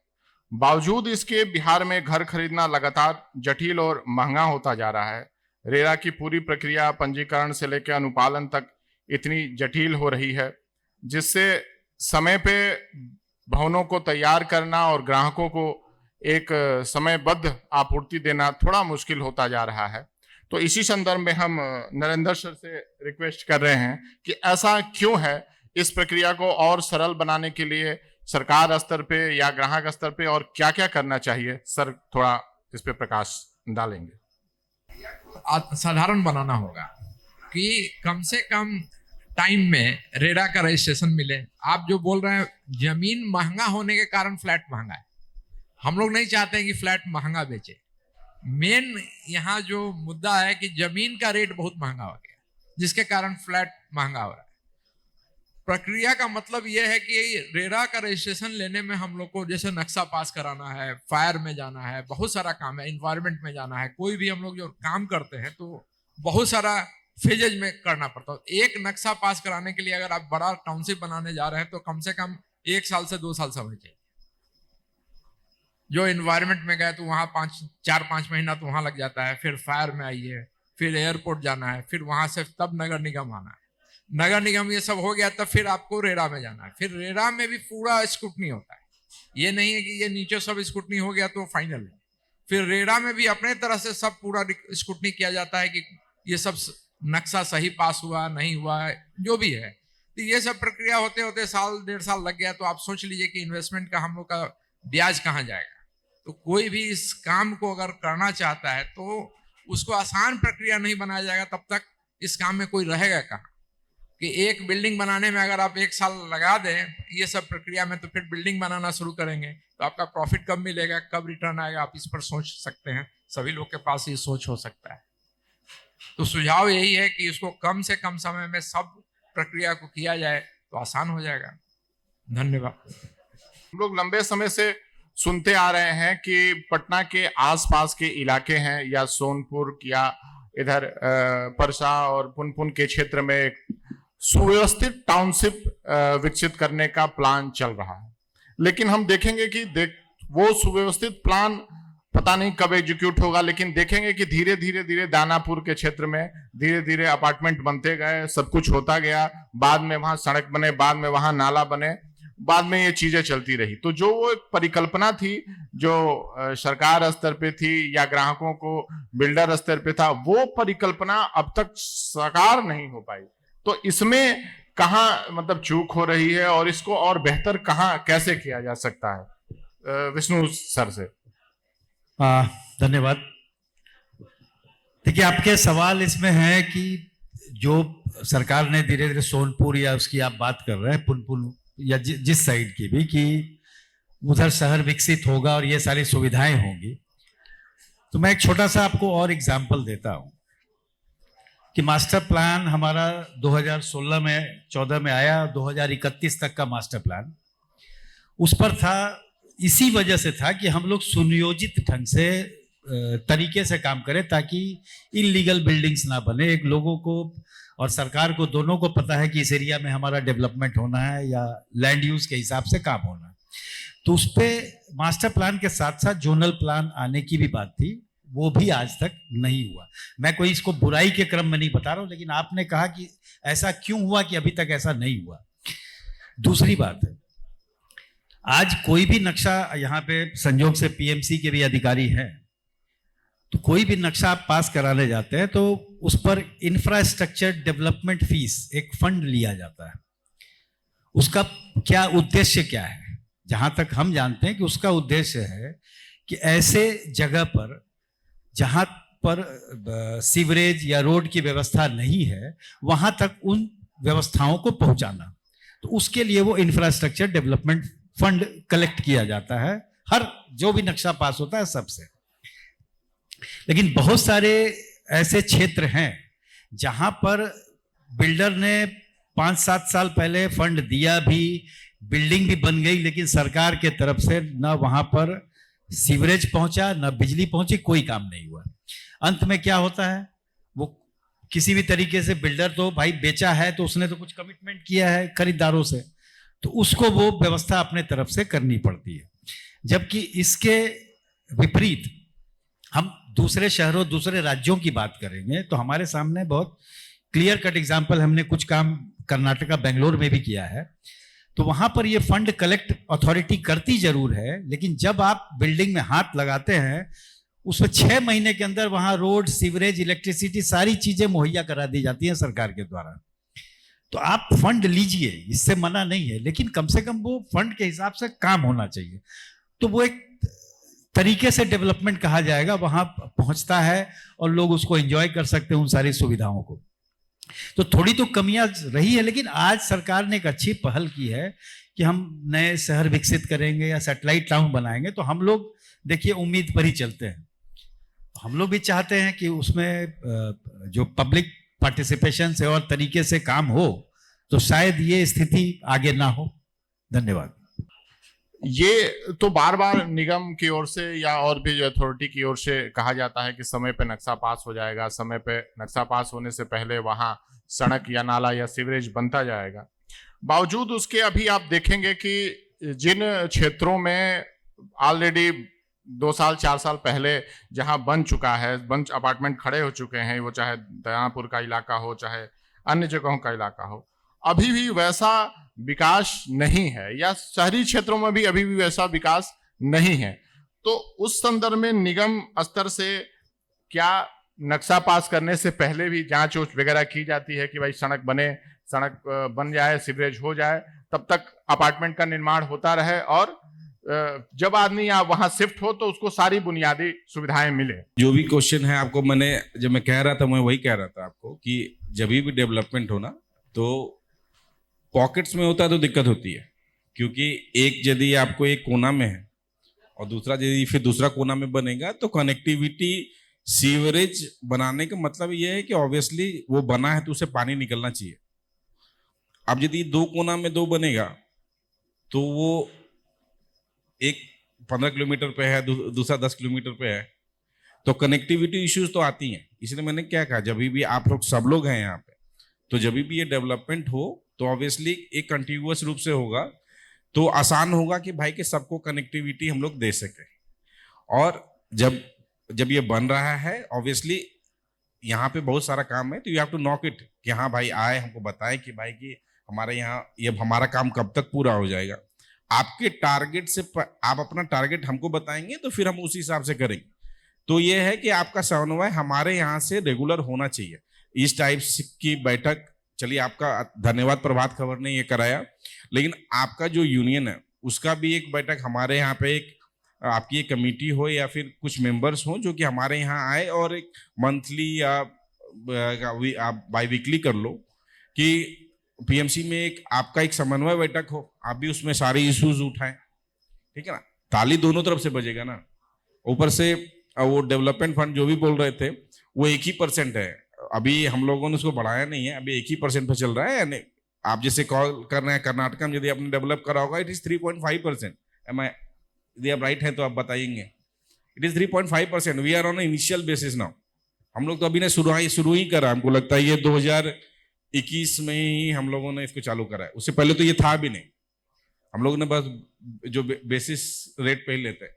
बावजूद इसके बिहार में घर खरीदना लगातार जटिल और महंगा होता जा रहा है। रेरा की पूरी प्रक्रिया पंजीकरण से लेकर अनुपालन तक इतनी जटिल हो रही है, जिससे समय पे भवनों को तैयार करना और ग्राहकों को एक समयबद्ध आपूर्ति देना थोड़ा मुश्किल होता जा रहा है। तो इसी संदर्भ में हम नरेंद्र सर से रिक्वेस्ट कर रहे हैं कि ऐसा क्यों है, इस प्रक्रिया को और सरल बनाने के लिए सरकार स्तर पे या ग्राहक स्तर पे और क्या क्या करना चाहिए, सर थोड़ा इस पे प्रकाश डालेंगे। साधारण बनाना होगा कि कम से कम टाइम में रेरा का रजिस्ट्रेशन मिले। आप जो बोल रहे हैं जमीन महंगा होने के कारण फ्लैट महंगा है, हम लोग नहीं चाहते हैं कि फ्लैट महंगा बेचे। मेन यहाँ जो मुद्दा है कि जमीन का रेट बहुत महंगा हो गया, जिसके कारण फ्लैट महंगा हो रहा है। प्रक्रिया का मतलब यह है कि रेरा का रजिस्ट्रेशन लेने में हम लोग को जैसे नक्शा पास कराना है, फायर में जाना है, बहुत सारा काम है, इन्वायरमेंट में जाना है, कोई भी हम लोग जो काम करते हैं तो बहुत सारा फेजेज में करना पड़ता है। एक नक्शा पास कराने के लिए अगर आप बड़ा टाउनशिप बनाने जा रहे हैं तो कम से कम 1 साल से 2 साल समय चाहिए। जो इन्वायरमेंट में गए तो वहाँ 4-5 महीना तो वहाँ लग जाता है, फिर फायर में आइए, फिर एयरपोर्ट जाना है, फिर वहां से तब नगर निगम आना है, नगर निगम ये सब हो गया तब फिर आपको रेरा में जाना है, फिर रेरा में भी पूरा स्क्रूटनी होता है। ये नहीं है कि ये नीचे सब स्क्रूटनी हो गया तो फाइनल है, फिर रेरा में भी अपने तरह से सब पूरा स्क्रूटनी किया जाता है कि ये सब नक्शा सही पास हुआ नहीं हुआ है, जो भी है। तो ये सब प्रक्रिया होते होते 1-1.5 साल लग गया, तो आप सोच लीजिए कि इन्वेस्टमेंट का हम लोग का ब्याज कहाँ जाएगा। तो कोई भी इस काम को अगर करना चाहता है तो उसको आसान प्रक्रिया नहीं बनाया जाएगा, तब तक इस काम में कोई रहेगा कहाँ। कि एक बिल्डिंग बनाने में अगर आप 1 साल लगा दें ये सब प्रक्रिया में, तो फिर बिल्डिंग बनाना शुरू करेंगे तो आपका प्रॉफिट कब मिलेगा, कब रिटर्न आएगा, आप इस पर सोच सकते हैं। सभी लोग के पास ये सोच हो सकता है। तो सुझाव यही है कि इसको कम से कम समय में सब प्रक्रिया को किया जाए तो आसान हो जाएगा। धन्यवाद। हम लोग लंबे समय से सुनते आ रहे हैं कि पटना के आसपास के इलाके हैं या सोनपुर या इधर परसा और पुनपुन के क्षेत्र में सुव्यवस्थित टाउनशिप विकसित करने का प्लान चल रहा है, लेकिन हम देखेंगे कि वो सुव्यवस्थित प्लान पता नहीं कब एग्जीक्यूट होगा, लेकिन देखेंगे कि धीरे धीरे दानापुर के क्षेत्र में धीरे धीरे अपार्टमेंट बनते गए, सब कुछ होता गया, बाद में वहां सड़क बने, बाद में वहां नाला बने, बाद में ये चीजें चलती रही। तो जो वो एक परिकल्पना थी जो सरकार स्तर पे थी या ग्राहकों को बिल्डर स्तर पे था, वो परिकल्पना अब तक साकार नहीं हो पाई। तो इसमें कहाँ मतलब चूक हो रही है और इसको और बेहतर कहाँ कैसे किया जा सकता है? विष्णु सर से। धन्यवाद। देखिए, आपके सवाल इसमें है कि जो सरकार ने धीरे धीरे सोनपुर या उसकी आप बात कर रहे हैं पुनपुन या जिस साइड की भी, कि उधर शहर विकसित होगा और ये सारी सुविधाएं होंगी। तो मैं एक छोटा सा आपको और एग्जांपल देता हूं कि मास्टर प्लान हमारा 2016 में 14 में आया, 2031 तक का मास्टर प्लान उस पर था। इसी वजह से था कि हम लोग सुनियोजित ढंग से तरीके से काम करें ताकि इलीगल बिल्डिंग्स ना बने। एक लोगों को और सरकार को दोनों को पता है कि इस एरिया में हमारा डेवलपमेंट होना है या लैंड यूज के हिसाब से काम होना है। तो उस पर मास्टर प्लान के साथ साथ जोनल प्लान आने की भी बात थी, वो भी आज तक नहीं हुआ। मैं कोई इसको बुराई के क्रम में नहीं बता रहा हूं, लेकिन आपने कहा कि ऐसा क्यों हुआ कि अभी तक ऐसा नहीं हुआ। दूसरी बात है, आज कोई भी नक्शा, यहाँ पे संयोग से पीएमसी के भी अधिकारी हैं, तो कोई भी नक्शा आप पास कराने जाते हैं तो उस पर इंफ्रास्ट्रक्चर डेवलपमेंट फीस एक फंड लिया जाता है। उसका क्या उद्देश्य क्या है? जहां तक हम जानते हैं कि उसका उद्देश्य है कि ऐसे जगह पर जहां पर सीवरेज या रोड की व्यवस्था नहीं है वहां तक उन व्यवस्थाओं को पहुंचाना। तो उसके लिए वो इंफ्रास्ट्रक्चर डेवलपमेंट फंड कलेक्ट किया जाता है हर जो भी नक्शा पास होता है सबसे। लेकिन बहुत सारे ऐसे क्षेत्र हैं जहां पर बिल्डर ने 5-7 साल पहले फंड दिया भी, बिल्डिंग भी बन गई, लेकिन सरकार के तरफ से ना वहां पर सीवरेज पहुंचा, ना बिजली पहुंची, कोई काम नहीं हुआ। अंत में क्या होता है, वो किसी भी तरीके से बिल्डर तो भाई बेचा है तो उसने तो कुछ कमिटमेंट किया है खरीदारों से, तो उसको वो व्यवस्था अपने तरफ से करनी पड़ती है। जबकि इसके विपरीत हम दूसरे शहरों, दूसरे राज्यों की बात करेंगे तो हमारे सामने बहुत क्लियर कट एग्जांपल, हमने कुछ काम कर्नाटका बेंगलोर में भी किया है। तो वहां पर ये फंड कलेक्ट अथॉरिटी करती जरूर है, लेकिन जब आप बिल्डिंग में हाथ लगाते हैं उसमें 6 महीने के अंदर वहां रोड, सीवरेज, इलेक्ट्रिसिटी सारी चीजें मुहैया करा दी जाती हैं सरकार के द्वारा। तो आप फंड लीजिए, इससे मना नहीं है, लेकिन कम से कम वो फंड के हिसाब से काम होना चाहिए। तो वो एक तरीके से डेवलपमेंट कहा जाएगा, वहां पहुंचता है और लोग उसको एंजॉय कर सकते हैं उन सारी सुविधाओं को। तो थोड़ी तो कमियां रही है, लेकिन आज सरकार ने एक अच्छी पहल की है कि हम नए शहर विकसित करेंगे या सैटेलाइट टाउन बनाएंगे। तो हम लोग देखिए उम्मीद पर ही चलते हैं। हम लोग भी चाहते हैं कि उसमें जो पब्लिक पार्टिसिपेशन से और तरीके से काम हो तो शायद ये स्थिति आगे ना हो। धन्यवाद। ये तो बार बार निगम की ओर से या और भी जो अथॉरिटी की ओर से कहा जाता है कि समय पे नक्शा पास हो जाएगा, समय पे नक्शा पास होने से पहले वहां सड़क या नाला या सीवरेज बनता जाएगा। बावजूद उसके अभी आप देखेंगे कि जिन क्षेत्रों में ऑलरेडी 2 साल 4 साल पहले जहां बन चुका है, बंच अपार्टमेंट खड़े हो चुके हैं, वो चाहे दयापुर का इलाका हो चाहे अन्य जगहों का इलाका हो, अभी भी वैसा विकास नहीं है, या शहरी क्षेत्रों में भी अभी भी वैसा विकास नहीं है। तो उस संदर्भ में निगम स्तर से क्या नक्शा पास करने से पहले भी जांच वगैरह की जाती है कि भाई सड़क बने, सड़क बन जाए, सीवरेज हो जाए, तब तक अपार्टमेंट का निर्माण होता रहे और जब आदमी वहां शिफ्ट हो तो उसको सारी बुनियादी सुविधाएं मिले? जो भी क्वेश्चन है आपको, जब मैं कह रहा था, मैं वही कह रहा था आपको कि जब भी डेवलपमेंट हो ना तो पॉकेट्स में होता है तो दिक्कत होती है, क्योंकि एक यदि आपको एक कोना में है और दूसरा यदि फिर दूसरा कोना में बनेगा तो कनेक्टिविटी सीवरेज बनाने का मतलब ये है कि ऑब्वियसली वो बना है तो उसे पानी निकलना चाहिए। अब यदि 2 कोना में 2 बनेगा तो वो एक 15 किलोमीटर पे है, दूसरा 10 किलोमीटर पे है, तो कनेक्टिविटी इश्यूज तो आती हैं। इसलिए मैंने क्या कहा, जब भी आप लोग सब लोग हैं यहाँ पे, तो जब भी ये डेवलपमेंट हो तो ऑब्वियसली एक कंटिन्यूअस रूप से होगा तो आसान होगा कि भाई के सबको कनेक्टिविटी हम लोग दे सके। और जब ये बन रहा है ऑब्वियसली यहाँ पे बहुत सारा काम है, तो you have to knock it कि हाँ भाई आए, हमको बताए कि भाई कि हमारे यहाँ ये हमारा काम कब तक पूरा हो जाएगा। आपके टारगेट से आप अपना टारगेट हमको बताएंगे तो फिर हम उसी हिसाब से करेंगे। तो ये है कि आपका समन्वय हमारे यहाँ से रेगुलर होना चाहिए। इस टाइप की बैठक, चलिए आपका धन्यवाद प्रभात खबर ने ये कराया, लेकिन आपका जो यूनियन है उसका भी एक बैठक हमारे यहाँ पे एक आपकी एक कमेटी हो या फिर कुछ मेंबर्स हो जो कि हमारे यहाँ आए और एक मंथली या आप बाई वीकली कर लो कि पीएमसी में एक आपका एक समन्वय बैठक हो, आप भी उसमें सारे इश्यूज उठाएं, ठीक है ना। ताली दोनों तरफ से बजेगा ना। ऊपर से वो डेवलपमेंट फंड जो भी बोल रहे थे वो 1% है, अभी हम लोगों ने उसको बढ़ाया नहीं है, अभी 1% पे चल रहा है। यानी आप जैसे कॉल कर रहे हैं कर्नाटका में यदि आपने डेवलप करा होगा इट इज 3.5%। यदि आप राइट हैं तो आप बताएंगे, it is 3.5%। We are on initial basis now. हम लोग तो अभी ने शुरू ही करा, हमको लगता है ये 2021 में ही हम लोगों ने इसको चालू करा है, उससे पहले तो ये था भी नहीं। हम लोगों ने बस जो बेसिस रेट पे ही लेते हैं,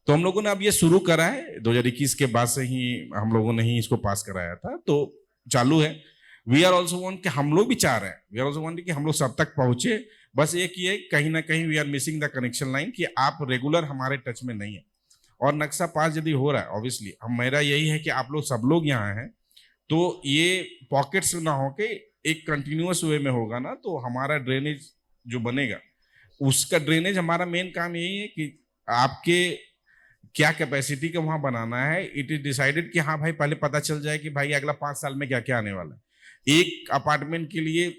तो हम लोगों ने अब ये शुरू करा है 2021 के बाद से ही हम लोगों ने ही इसको पास कराया था, तो चालू है। वी आर ऑल्सो वांट कि हम लोग भी चाह रहे हैं, वी आर ऑल्सो वांट कि हम लोग सब तक पहुंचे। बस एक ये कहीं ना कहीं we are missing the connection line कि आप रेगुलर हमारे टच में नहीं है। और नक्शा पास यदि हो रहा है ऑब्वियसली मेरा यही है कि आप लोग सब लोग यहाँ हैं तो ये पॉकेट्स ना हो के एक कंटिन्यूअस वे में होगा ना, तो हमारा ड्रेनेज जो बनेगा उसका ड्रेनेज हमारा मेन काम यही है कि आपके क्या कैपेसिटी का वहां बनाना है। इट इज डिसाइडेड कि हाँ भाई पहले पता चल जाए कि भाई अगला 5 साल में क्या क्या आने वाला है। एक अपार्टमेंट के लिए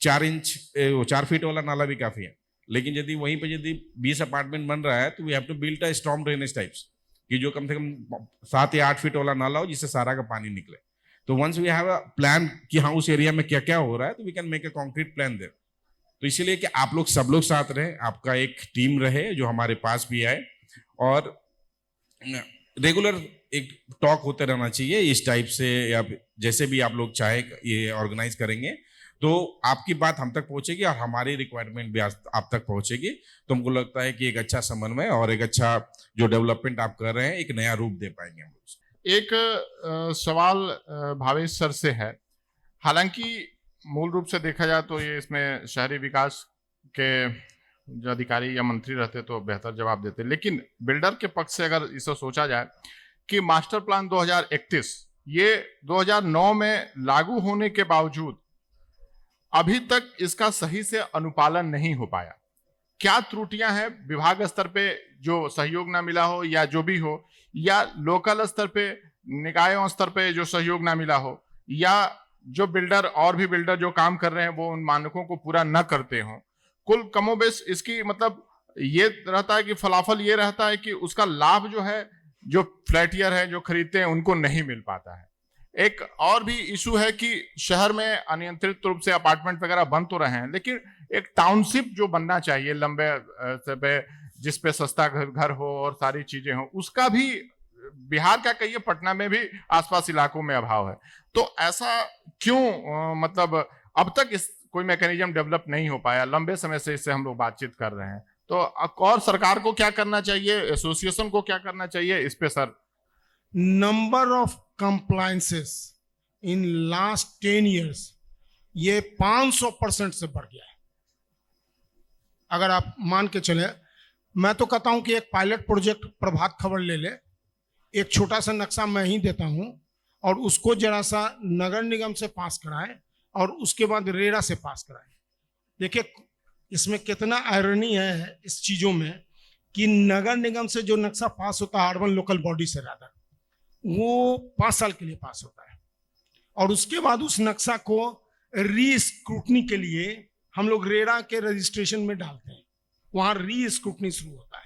4 फीट वाला नाला भी काफी है, लेकिन यदि वहीं पे यदि 20 अपार्टमेंट बन रहा है तो we have to build a storm drainage types कि जो कम से कम 7 या 8 फीट वाला नाला हो जिससे सारा का पानी निकले। तो once we have a plan कि हाँ उस एरिया में क्या क्या हो रहा है तो we can make a concrete plan there. तो इसीलिए कि आप लोग सब लोग साथ रहे, आपका एक टीम रहे जो हमारे पास भी आए और रेगुलर एक टॉक होते रहना चाहिए इस टाइप से, या जैसे भी आप लोग चाहे ये ऑर्गेनाइज करेंगे तो आपकी बात हम तक पहुंचेगी और हमारी रिक्वायरमेंट भी आप तक पहुंचेगी। तो हमको लगता है कि एक अच्छा समन्वय और एक अच्छा जो डेवलपमेंट आप कर रहे हैं एक नया रूप दे पाएंगे हम लोग। एक सवाल भावेश सर से है, हालांकि मूल रूप से देखा जाए तो ये इसमें शहरी विकास के जो अधिकारी या मंत्री रहते तो बेहतर जवाब देते, लेकिन बिल्डर के पक्ष से अगर इसे सोचा जाए कि मास्टर प्लान 2031 ये 2009 में लागू होने के बावजूद अभी तक इसका सही से अनुपालन नहीं हो पाया, क्या त्रुटियां हैं विभाग स्तर पे जो सहयोग ना मिला हो या जो भी हो, या लोकल स्तर पे निकायों स्तर पे जो सहयोग ना मिला हो, या जो बिल्डर और भी बिल्डर जो काम कर रहे हैं वो उन मानकों को पूरा न करते हों। कुल कमोबेश इसकी मतलब ये रहता है कि फलाफल ये रहता है कि उसका लाभ जो है जो फ्लैटियर है जो खरीदते हैं उनको नहीं मिल पाता है। एक और भी इशू है कि शहर में अनियंत्रित रूप से अपार्टमेंट वगैरह बन तो रहे हैं, लेकिन एक टाउनशिप जो बनना चाहिए लंबे से जिस पे सस्ता घर हो और सारी चीजें हो, उसका भी बिहार का कहिए पटना में भी आसपास इलाकों में अभाव है। तो ऐसा क्यों मतलब अब तक इस कोई मैकेनिज्म डेवलप नहीं हो पाया? लंबे समय से इससे हम लोग बातचीत कर रहे हैं। तो और सरकार को क्या करना चाहिए, एसोसिएशन को क्या करना चाहिए इस पे sir? Number of compliances in last 10 years ये 500% से बढ़ गया है। अगर आप मान के चले, मैं तो कहता हूं कि एक पायलट प्रोजेक्ट प्रभात खबर ले ले, एक छोटा सा नक्शा मैं ही देता हूं और उसको जरा सा नगर निगम से पास कराएं और उसके बाद रेरा से पास कराएं। देखिए इसमें कितना आयरनी है इस चीजों में कि नगर निगम से जो नक्शा पास होता है अर्बन लोकल बॉडी से ज्यादा, वो 5 साल के लिए पास होता है और उसके बाद उस नक्शा को री स्क्रूटनी के लिए हम लोग रेरा के रजिस्ट्रेशन में डालते हैं, वहां री स्क्रूटनी शुरू होता है।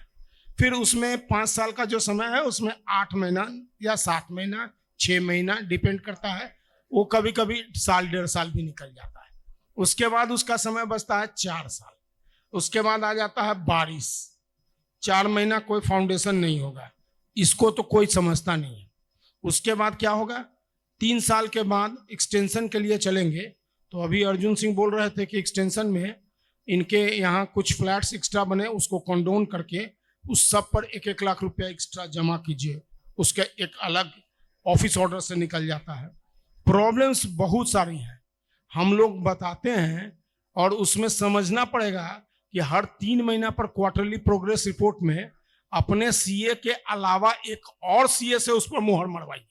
फिर उसमें 5 साल का जो समय है उसमें 8 महीना या 7 महीना 6 महीना डिपेंड करता है, वो कभी कभी साल 1.5 साल भी निकल जाता है। उसके बाद उसका समय बचता है 4 साल। उसके बाद आ जाता है बारिश, 4 महीना कोई फाउंडेशन नहीं होगा, इसको तो कोई समझता नहीं है। उसके बाद क्या होगा, 3 साल के बाद एक्सटेंशन के लिए चलेंगे। तो अभी अर्जुन सिंह बोल रहे थे कि एक्सटेंशन में इनके यहाँ कुछ फ्लैट्स एक्स्ट्रा बने, उसको कंडोन करके उस सब पर 1-1 लाख रुपया एक्स्ट्रा जमा कीजिए, उसका एक अलग ऑफिस ऑर्डर से निकल जाता है। प्रॉब्लम्स बहुत सारी हैं, हम लोग बताते हैं और उसमें समझना पड़ेगा कि हर 3 महीना पर क्वार्टरली प्रोग्रेस रिपोर्ट में अपने सीए के अलावा एक और सीए से उस पर मुहर मरवाइए।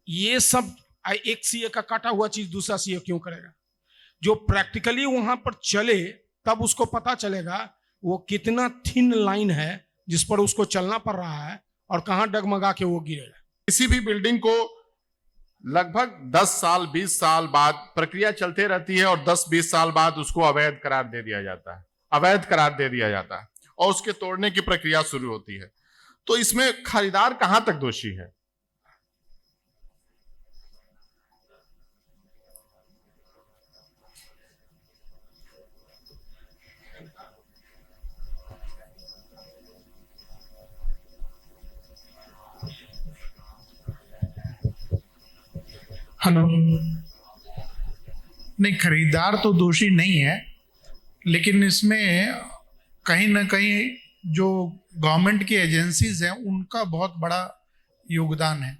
ये सब एक सीए का काटा हुआ चीज दूसरा सीए क्यों करेगा? जो प्रैक्टिकली वहां पर चले तब उसको पता चलेगा वो कितना थिन लाइन है जिस पर उसको चलना पड़ रहा है और कहां डगमगा के वो गिरेगा। किसी भी बिल्डिंग को लगभग 10 साल 20 साल बाद प्रक्रिया चलते रहती है और 10-20 साल बाद उसको अवैध करार दे दिया जाता है, अवैध करार दे दिया जाता है और उसके तोड़ने की प्रक्रिया शुरू होती है। तो इसमें खरीदार कहां तक दोषी है? हेलो, नहीं खरीदार तो दोषी नहीं है, लेकिन इसमें कहीं ना कहीं जो गवर्नमेंट की एजेंसीज हैं उनका बहुत बड़ा योगदान है।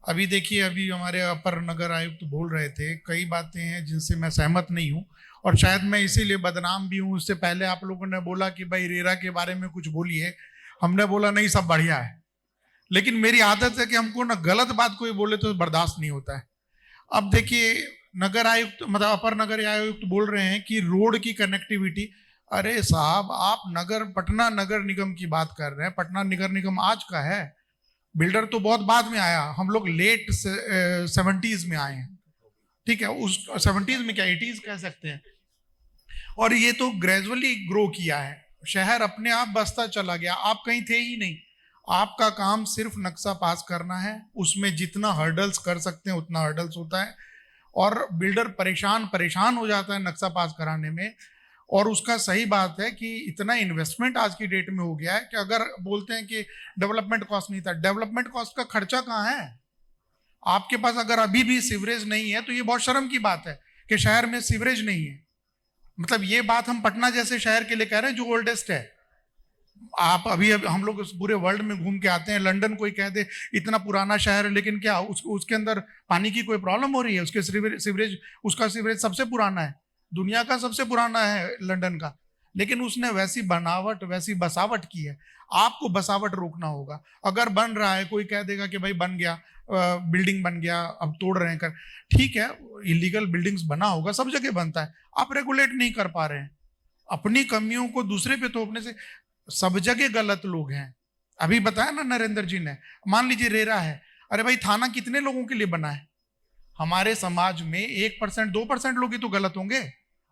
अभी देखिए, अभी हमारे अपर नगर आयुक्त बोल रहे थे, कई बातें हैं जिनसे मैं सहमत नहीं हूँ और शायद मैं इसीलिए बदनाम भी हूँ। उससे पहले आप लोगों ने बोला कि भाई रेरा के बारे में कुछ बोलिए, हमने बोला नहीं सब बढ़िया है, लेकिन मेरी आदत है कि हमको ना गलत बात कोई बोले तो बर्दाश्त नहीं होता है। अब देखिए, नगर आयुक्त मतलब अपर नगर आयुक्त बोल रहे हैं कि रोड की कनेक्टिविटी, अरे साहब आप पटना नगर निगम की बात कर रहे हैं। पटना नगर निगम आज का है, बिल्डर तो बहुत बाद में आया, हम लोग लेट 70s में आए हैं, ठीक है, उस 70s में क्या 80s कह सकते हैं। और ये तो ग्रेजुअली ग्रो किया है, शहर अपने आप बसता चला गया, आप कहीं थे ही नहीं। आपका काम सिर्फ नक्शा पास करना है, उसमें जितना हर्डल्स कर सकते हैं उतना हर्डल्स होता है और बिल्डर परेशान हो जाता है नक्शा पास कराने में। और उसका सही बात है कि इतना इन्वेस्टमेंट आज की डेट में हो गया है कि अगर बोलते हैं कि डेवलपमेंट कॉस्ट नहीं था, डेवलपमेंट कॉस्ट का खर्चा कहाँ है? आपके पास अगर अभी भी सीवरेज नहीं है तो ये बहुत शर्म की बात है कि शहर में सीवरेज नहीं है। मतलब ये बात हम पटना जैसे शहर के लिए कह रहे हैं जो ओल्डेस्ट है। आप अभी हम लोग पूरे वर्ल्ड में घूम के आते हैं, लंदन कोई कह दे इतना पुराना शहर है, लेकिन क्या उसके अंदर पानी की कोई प्रॉब्लम हो रही है? उसके सीवरेज उसका सीवरेज सबसे पुराना है, दुनिया का सबसे पुराना है लंदन का, लेकिन उसने वैसी बनावट वैसी बसावट की है। आपको बसावट रोकना होगा। अगर बन रहा है, कोई कह देगा कि भाई बन गया, बिल्डिंग बन गया, अब तोड़ रहे हैं कर, ठीक है, इलीगल बिल्डिंग्स बना होगा, सब जगह बनता है, आप रेगुलेट नहीं कर पा रहे हैं। अपनी कमियों को दूसरे पे थोपने से सब जगह गलत लोग हैं। अभी बताया ना नरेंद्र जी ने, मान लीजिए रेरा है, अरे भाई थाना कितने लोगों के लिए बना है? हमारे समाज में 1% 2% लोग ही तो गलत होंगे,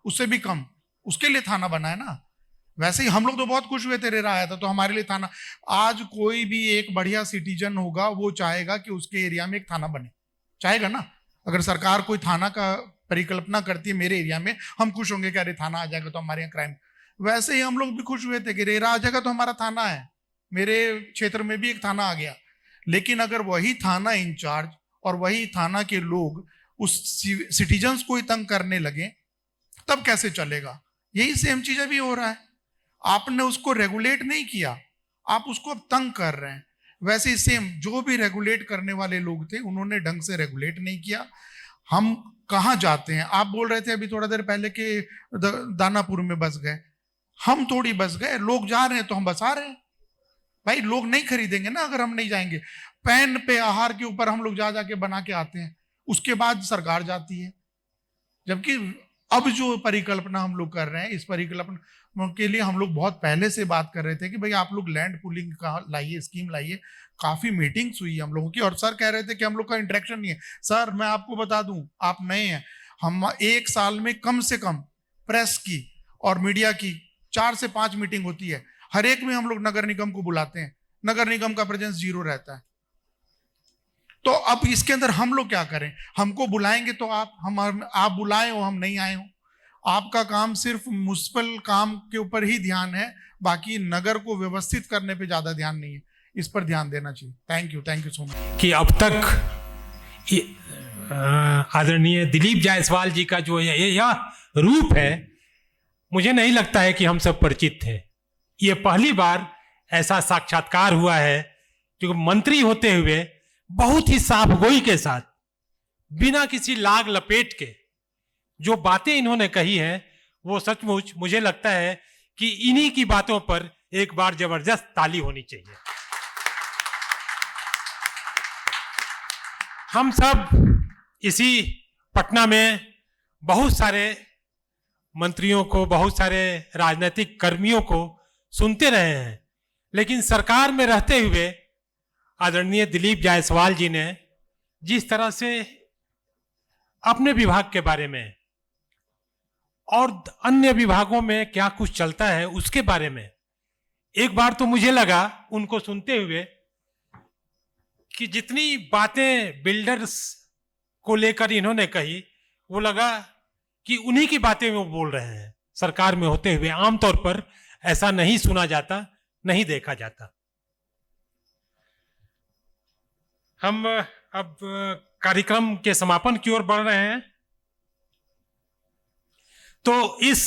उससे भी कम, उसके लिए थाना बना है ना। वैसे ही हम लोग तो बहुत खुश हुए थे रेरा आया था तो हमारे लिए थाना। आज कोई भी एक बढ़िया सिटीजन होगा वो चाहेगा कि उसके एरिया में एक थाना बने, चाहेगा ना। अगर सरकार कोई थाना का परिकल्पना करती है मेरे एरिया में, हम खुश होंगे कि अरे थाना आ जाएगा तो हमारे यहाँ क्राइम। वैसे ही हम लोग भी खुश हुए थे कि रेरा आ जाएगा तो हमारा थाना है, मेरे क्षेत्र में भी एक थाना आ गया। लेकिन अगर वही थाना इंचार्ज और वही थाना के लोग उस सिटीजन्स को ही तंग करने लगे तब कैसे चलेगा? यही सेम चीज अभी हो रहा है। आपने उसको रेगुलेट नहीं किया, आप उसको अब तंग कर रहे हैं। वैसे ही सेम जो भी रेगुलेट करने वाले लोग थे उन्होंने ढंग से रेगुलेट नहीं किया। हम कहाँ जाते हैं? आप बोल रहे थे अभी थोड़ा देर पहले कि दानापुर में बस गए, हम थोड़ी बस गए, लोग जा रहे हैं तो हम बसा रहे हैं। भाई लोग नहीं खरीदेंगे ना अगर हम नहीं जाएंगे। पैन पे आहार के ऊपर हम लोग जा जाके बना के आते हैं, उसके बाद सरकार जाती है। जबकि अब जो परिकल्पना हम लोग कर रहे हैं, इस परिकल्पना के लिए हम लोग बहुत पहले से बात कर रहे थे कि भाई आप लोग लैंड पूलिंग का लाइए, स्कीम लाइए। काफी मीटिंग्स हुई हम लोगों की और सर कह रहे थे कि हम लोग का इंटरेक्शन नहीं है। सर मैं आपको बता दूं, आप नए हैं, हम एक साल में कम से कम प्रेस की और मीडिया की 4 से 5 मीटिंग होती है। हर एक में हम लोग नगर निगम को बुलाते हैं, नगर निगम का प्रेजेंस 0 रहता है। तो अब इसके अंदर हम लोग क्या करें? हमको बुलाएंगे तो आप बुलाए हो, हम नहीं आए हो। आपका काम सिर्फ म्युनिसिपल काम के ऊपर ही ध्यान है, बाकी नगर को व्यवस्थित करने पे ज्यादा ध्यान नहीं है। इस पर ध्यान देना चाहिए। Thank you so much. कि अब तक आदरणीय दिलीप जायसवाल जी का जो यह रूप है, मुझे नहीं लगता है कि हम सब परिचित थे। ये पहली बार ऐसा साक्षात्कार हुआ है जो मंत्री होते हुए बहुत ही साफगोई के साथ, बिना किसी लाग लपेट के जो बातें इन्होंने कही हैं, वो सचमुच मुझे लगता है कि इन्हीं की बातों पर एक बार जबरदस्त ताली होनी चाहिए। हम सब इसी पटना में बहुत सारे मंत्रियों को, बहुत सारे राजनीतिक कर्मियों को सुनते रहे हैं, लेकिन सरकार में रहते हुए आदरणीय दिलीप जायसवाल जी ने जिस तरह से अपने विभाग के बारे में और अन्य विभागों में क्या कुछ चलता है उसके बारे में, एक बार तो मुझे लगा उनको सुनते हुए कि जितनी बातें बिल्डर्स को लेकर इन्होंने कही, वो लगा कि उन्हीं की बातें वो बोल रहे हैं। सरकार में होते हुए आमतौर पर ऐसा नहीं सुना जाता, नहीं देखा जाता। हम अब कार्यक्रम के समापन की ओर बढ़ रहे हैं, तो इस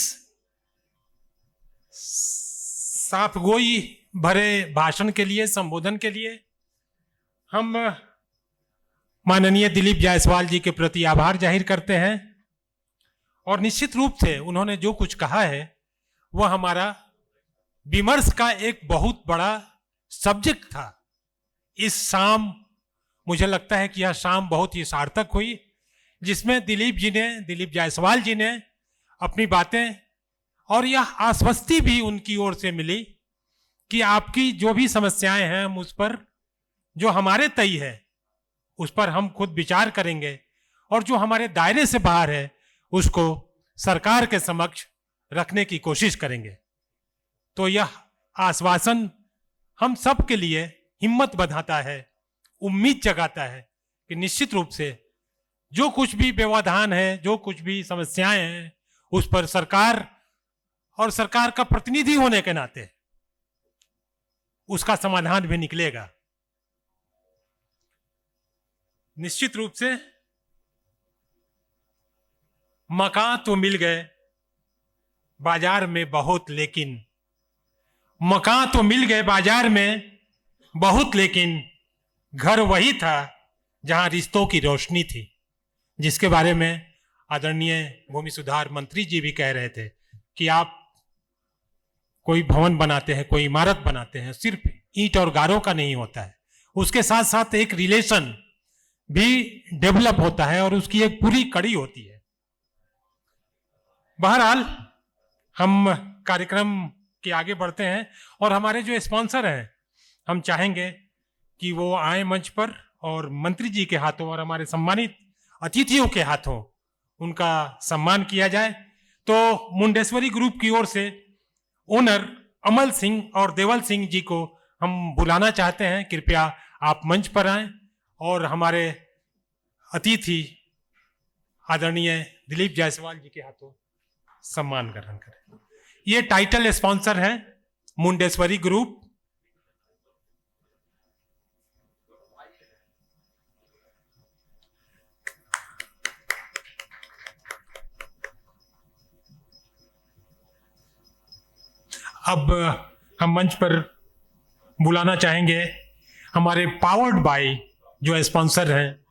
साफगोई भरे भाषण के लिए, संबोधन के लिए हम माननीय दिलीप जायसवाल जी के प्रति आभार जाहिर करते हैं। और निश्चित रूप से उन्होंने जो कुछ कहा है वह हमारा विमर्श का एक बहुत बड़ा सब्जेक्ट था। इस शाम मुझे लगता है कि यह शाम बहुत ही सार्थक हुई, जिसमें दिलीप जायसवाल जी ने अपनी बातें और यह आश्वस्ति भी उनकी ओर से मिली कि आपकी जो भी समस्याएं हैं हम उस पर, जो हमारे तय है उस पर हम खुद विचार करेंगे, और जो हमारे दायरे से बाहर है उसको सरकार के समक्ष रखने की कोशिश करेंगे। तो यह आश्वासन हम सब के लिए हिम्मत बढ़ाता है, उम्मीद जगाता है कि निश्चित रूप से जो कुछ भी व्यवधान है, जो कुछ भी समस्याएं हैं, उस पर सरकार और सरकार का प्रतिनिधि होने के नाते उसका समाधान भी निकलेगा। निश्चित रूप से मकान तो मिल गए बाजार में बहुत, लेकिन मकान तो मिल गए बाजार में बहुत, लेकिन घर वही था जहां रिश्तों की रोशनी थी, जिसके बारे में आदरणीय भूमि सुधार मंत्री जी भी कह रहे थे कि आप कोई भवन बनाते हैं, कोई इमारत बनाते हैं, सिर्फ ईंट और गारों का नहीं होता है, उसके साथ साथ एक रिलेशन भी डेवलप होता है और उसकी एक पूरी कड़ी होती है। बहरहाल हम कार्यक्रम के आगे बढ़ते हैं और हमारे जो स्पॉन्सर हैं, हम चाहेंगे कि वो आए मंच पर और मंत्री जी के हाथों और हमारे सम्मानित अतिथियों के हाथों उनका सम्मान किया जाए। तो मुंडेश्वरी ग्रुप की ओर से ओनर अमल सिंह और देवल सिंह जी को हम बुलाना चाहते हैं। कृपया आप मंच पर आएं और हमारे अतिथि आदरणीय दिलीप जायसवाल जी के हाथों सम्मान ग्रहण करें। ये टाइटल स्पॉन्सर हैं मुंडेश्वरी ग्रुप। अब हम मंच पर बुलाना चाहेंगे हमारे पावर्ड बाय जो स्पॉन्सर हैं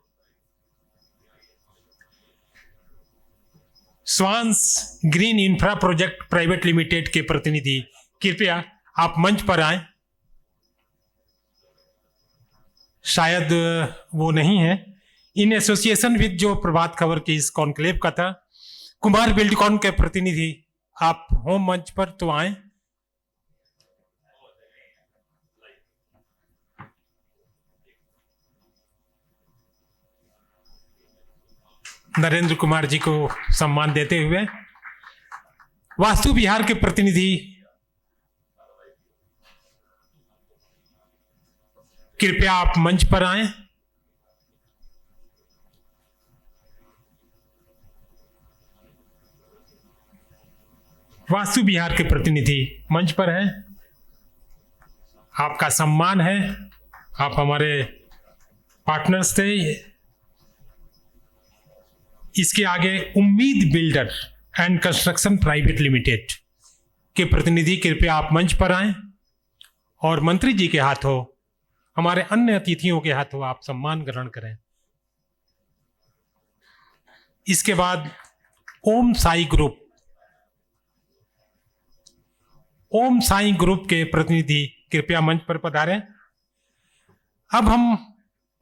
Swans green infra project private limited के प्रतिनिधि, कृपया आप मंच पर आए। शायद वो नहीं है। इन एसोसिएशन विद जो प्रभात खबर की इस कॉन्क्लेव का था, कुमार बिल्डकॉन के प्रतिनिधि आप होम मंच पर तो आए। नरेंद्र कुमार जी को सम्मान देते हुए वास्तु विहार के प्रतिनिधि कृपया आप मंच पर आएं। वास्तु विहार के प्रतिनिधि मंच पर हैं। आपका सम्मान है, आप हमारे पार्टनर्स थे। इसके आगे उम्मीद builder and construction private limited के प्रतिनिधि कृपया आप मंच पर आएं और मंत्री जी के हाथों, हमारे अन्य अतिथियों के हाथों आप सम्मान ग्रहण करें। इसके बाद ओम साई ग्रुप, ओम साई ग्रुप के प्रतिनिधि कृपया मंच पर पधारें। अब हम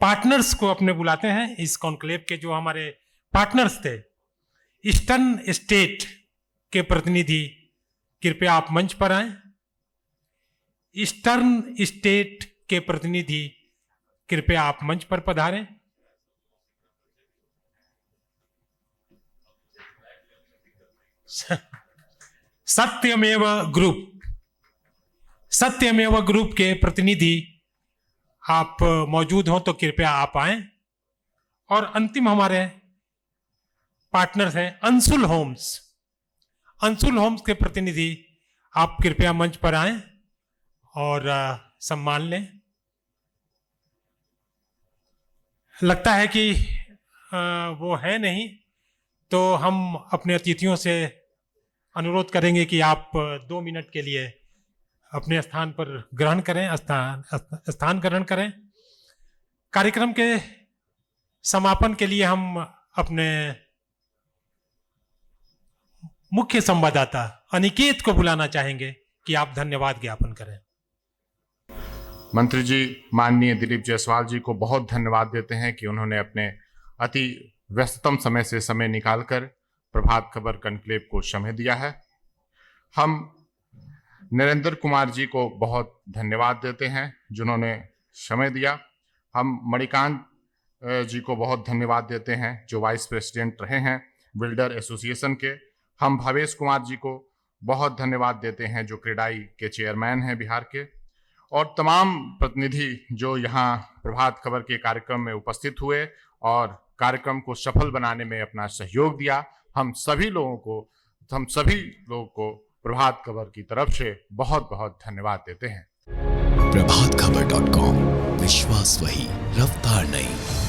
पार्टनर्स को अपने बुलाते हैं। इस कॉन्क्लेव के जो हमारे पार्टनर्स थे, ईस्टर्न स्टेट के प्रतिनिधि कृपया आप मंच पर आएं। ईस्टर्न स्टेट के प्रतिनिधि कृपया आप मंच पर पधारें। सत्यमेव ग्रुप, सत्यमेव ग्रुप के प्रतिनिधि आप मौजूद हो तो कृपया आप आएं। और अंतिम हमारे पार्टनर्स हैं अंशुल होम्स। अंशुल होम्स के प्रतिनिधि आप कृपया मंच पर आएं और सम्मान लें। लगता है कि वो है नहीं, तो हम अपने अतिथियों से अनुरोध करेंगे कि आप 2 मिनट के लिए अपने स्थान पर ग्रहण करें, स्थान ग्रहण करें। कार्यक्रम के समापन के लिए हम अपने मुख्य संवाददाता अनिकेत को बुलाना चाहेंगे कि आप धन्यवाद ज्ञापन करें। मंत्री जी माननीय दिलीप जायसवाल जी को बहुत धन्यवाद देते हैं कि उन्होंने अपने अति व्यस्ततम समय से समय निकालकर प्रभात खबर कॉन्क्लेव को समय दिया है। हम नरेंद्र कुमार जी को बहुत धन्यवाद देते हैं जिन्होंने समय दिया। हम मणिकांत जी को बहुत धन्यवाद देते हैं जो वाइस प्रेसिडेंट रहे हैं बिल्डर एसोसिएशन के। हम भावेश कुमार जी को बहुत धन्यवाद देते हैं जो क्रेडाई के चेयरमैन हैं बिहार के। और तमाम प्रतिनिधि जो यहाँ प्रभात खबर के कार्यक्रम में उपस्थित हुए और कार्यक्रम को सफल बनाने में अपना सहयोग दिया, हम सभी लोगों को प्रभात खबर की तरफ से बहुत बहुत धन्यवाद देते हैं। प्रभातखबर.com, विश्वास वही, रफ्तार नहीं।